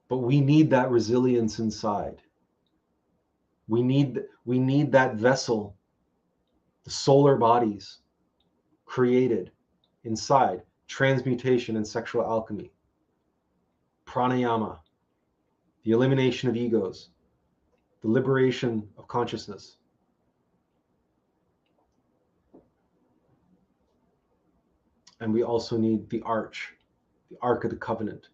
[SPEAKER 1] But we need that resilience inside. We need that vessel, the solar bodies created inside, transmutation and sexual alchemy, pranayama, the elimination of egos, the liberation of consciousness. And we also need the arch, the Ark of the Covenant.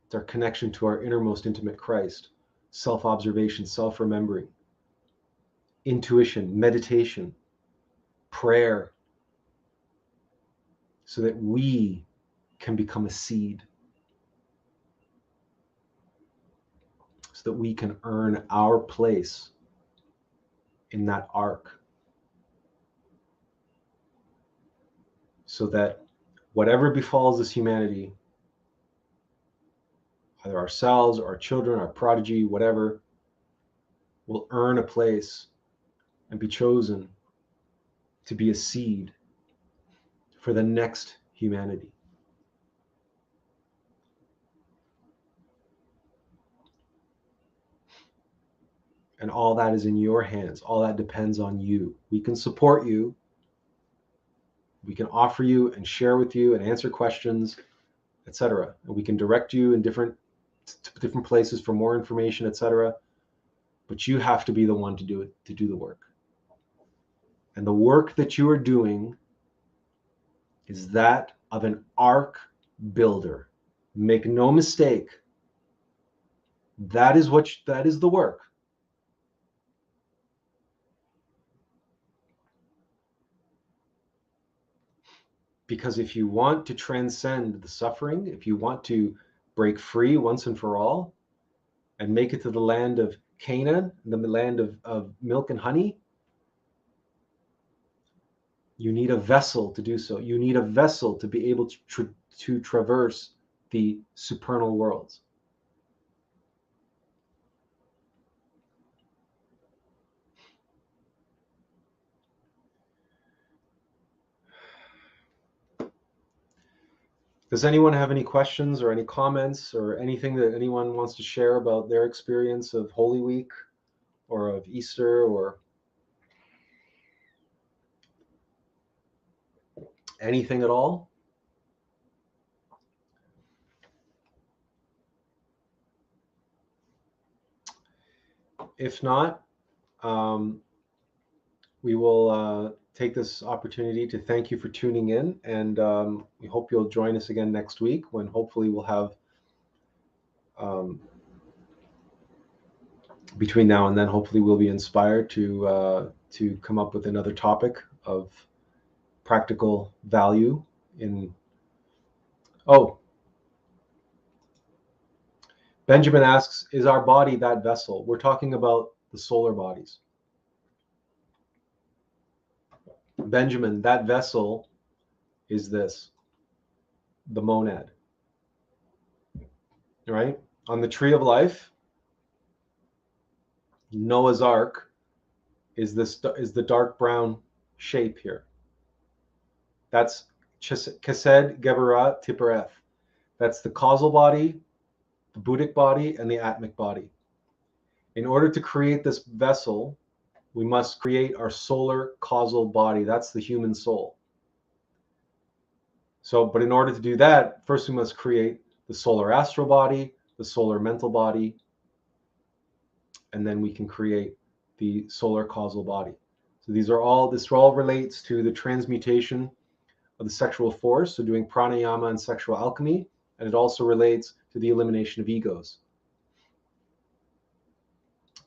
[SPEAKER 1] It's our connection to our innermost intimate Christ, self-observation, self-remembering, intuition, meditation, prayer, so that we can become a seed, so that we can earn our place in that ark, so that whatever befalls this humanity, either ourselves or our children, our prodigy, whatever, will earn a place and be chosen to be a seed for the next humanity. And all that is in your hands. All that depends on you. We can support you. We can offer you and share with you and answer questions, etc. And we can direct you in different places for more information, etc. But you have to be the one to do it, to do the work. And the work that you are doing is that of an ark builder. Make no mistake. That is the work. Because if you want to transcend the suffering, if you want to break free once and for all and make it to the land of Canaan, the land of milk and honey, you need a vessel to do so. You need a vessel to be able to traverse the supernal worlds. Does anyone have any questions or any comments or anything that anyone wants to share about their experience of Holy Week or of Easter or anything at all? If not, we will take this opportunity to thank you for tuning in, and we hope you'll join us again next week when hopefully we'll have, between now and then, hopefully we'll be inspired to come up with another topic of practical value in. Oh, Benjamin asks, is our body that vessel? We're talking about the solar bodies. Benjamin, that vessel is this, the monad, right? On the tree of life, Noah's Ark is the dark brown shape here. That's Chesed, Geburah, Tipereth. That's the causal body, the Buddhic body, and the Atmic body. In order to create this vessel, we must create our solar causal body. That's the human soul. So, but in order to do that, first we must create the solar astral body, the solar mental body, and then we can create the solar causal body. So this all relates to the transmutation of the sexual force, so doing pranayama and sexual alchemy, and it also relates to the elimination of egos.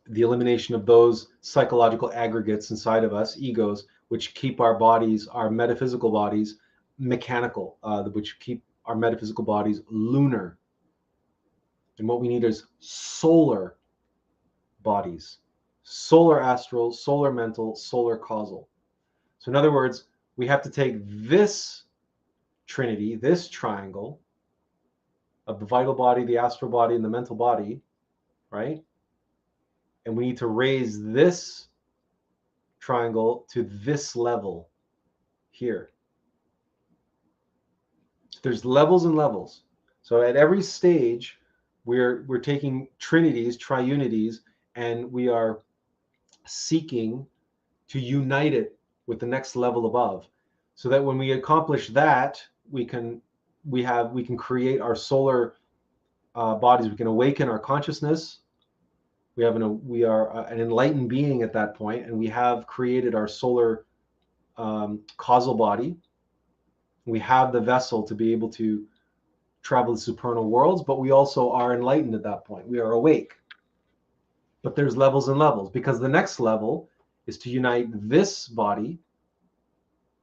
[SPEAKER 1] The elimination of those psychological aggregates inside of us, egos, which keep our bodies, our metaphysical bodies, mechanical, which keep our metaphysical bodies lunar. And what we need is solar bodies, solar astral, solar mental, solar causal. So in other words, we have to take this trinity, this triangle of the vital body, the astral body, and the mental body, right? And we need to raise this triangle to this level here. There's levels and levels. So at every stage, we're taking trinities, triunities, and we are seeking to unite it with the next level above, so that when we accomplish that, we can create our solar bodies. We can awaken our consciousness. We are an enlightened being at that point, and we have created our solar causal body. We have the vessel to be able to travel the supernal worlds, but we also are enlightened at that point. We are awake. But there's levels and levels, because the next level is to unite this body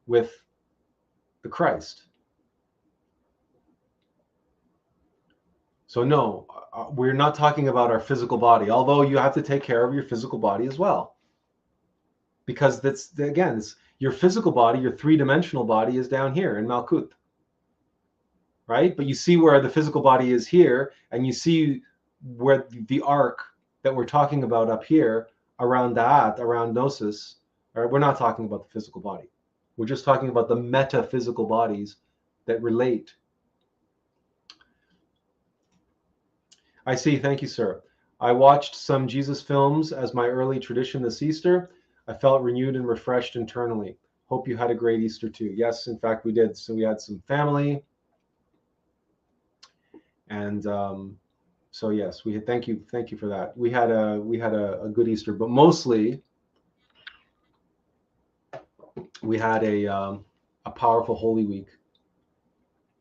[SPEAKER 1] with the Christ. So no, we're not talking about our physical body, although you have to take care of your physical body as well. Because that's, again, your physical body, your three-dimensional body is down here in Malkuth, right? But you see where the physical body is here, and you see where the arc that we're talking about up here around Da'at, around Gnosis, right? We're not talking about the physical body. We're just talking about the metaphysical bodies that relate. I see. Thank you, sir. I watched some Jesus films as my early tradition this Easter. I felt renewed and refreshed internally. Hope you had a great Easter too. Yes, in fact, we did. So we had some family. And so yes, we had, thank you for that. We had a good Easter, but mostly we had a powerful Holy Week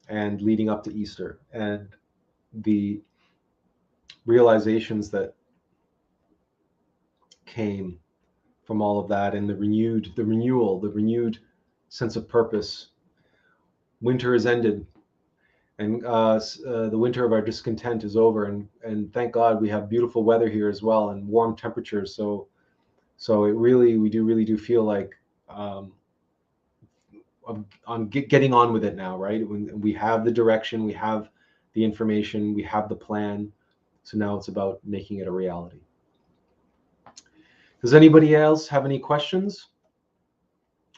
[SPEAKER 1] and leading up to Easter, and the realizations that came from all of that, and the renewed sense of purpose. Winter has ended, and the winter of our discontent is over, and thank God we have beautiful weather here as well, and warm temperatures. So it really, we really do feel like on getting on with it now, right? When we have the direction, we have the information, we have the plan. So now it's about making it a reality. Does anybody else have any questions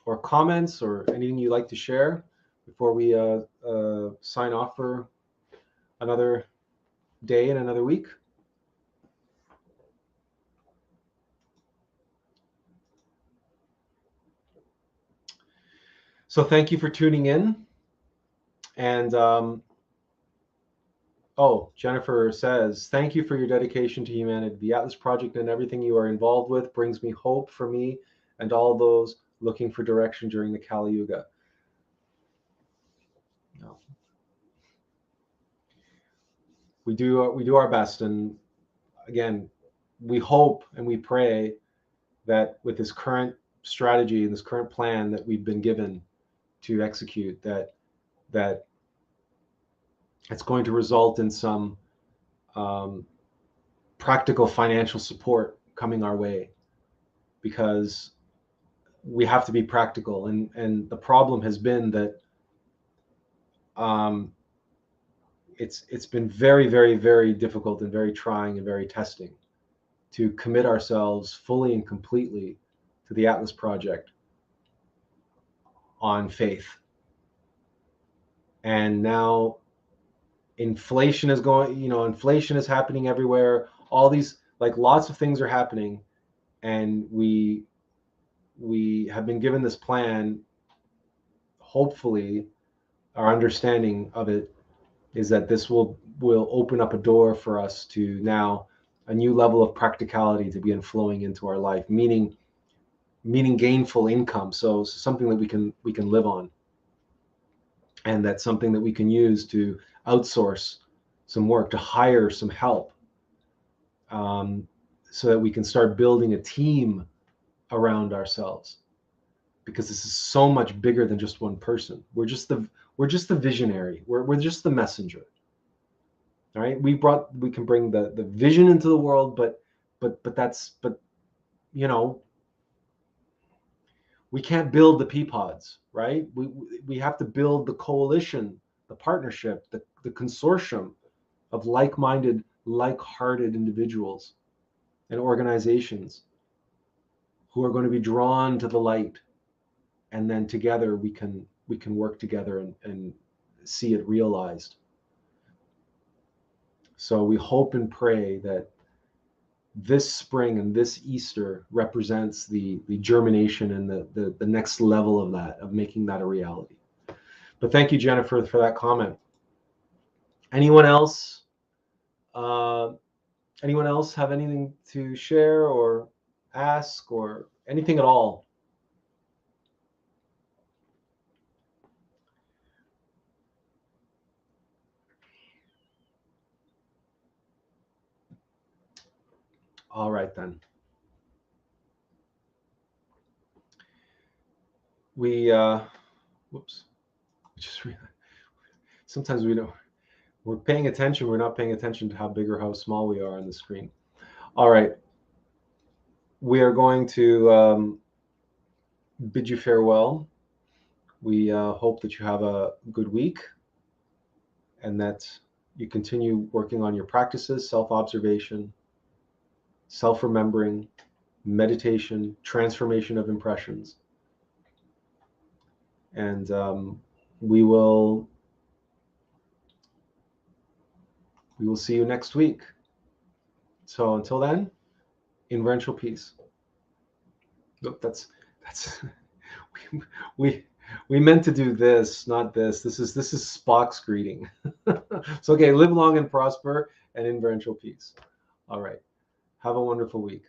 [SPEAKER 1] or comments or anything you'd like to share before we sign off for another day and another week? So thank you for tuning in. And Jennifer says, thank you for your dedication to humanity. The Attlas Project and everything you are involved with brings me hope for me and all those looking for direction during the Kali Yuga. No. We do our best, and again, we hope and we pray that with this current strategy and this current plan that we've been given to execute, that it's going to result in some practical financial support coming our way, because we have to be practical. And the problem has been that it's been very, very, very difficult and very trying and very testing to commit ourselves fully and completely to the Attlas Project on faith. And now inflation is going, inflation is happening everywhere. All these, like, lots of things are happening, and we have been given this plan. Hopefully, our understanding of it is that this will open up a door for us to now a new level of practicality to begin flowing into our life, meaning gainful income. So something that we can live on, and that's something that we can use to outsource some work, to hire some help, so that we can start building a team around ourselves, because this is so much bigger than just one person. We're just the visionary. We're just the messenger. All right, we can bring the vision into the world, but we can't build the pea pods, right? We have to build the coalition, the partnership, the consortium of like-minded, like-hearted individuals and organizations who are going to be drawn to the light, and then together we can work together and see it realized. So we hope and pray that this spring and this Easter represents the germination and the next level of that, of making that a reality. But thank you, Jennifer, for that comment. Anyone else? Anyone else have anything to share or ask or anything at all? All right, then. We whoops. Just realized. Sometimes we're paying attention. We're not paying attention to how big or how small we are on the screen. All right. We are going to bid you farewell. We hope that you have a good week, and that you continue working on your practices, self-observation, self-remembering, meditation, transformation of impressions. And we will see you next week. So until then, inferential peace. Look, that's we meant to do this, not this. This is Spock's greeting. So okay, live long and prosper and inferential peace. All right. Have a wonderful week.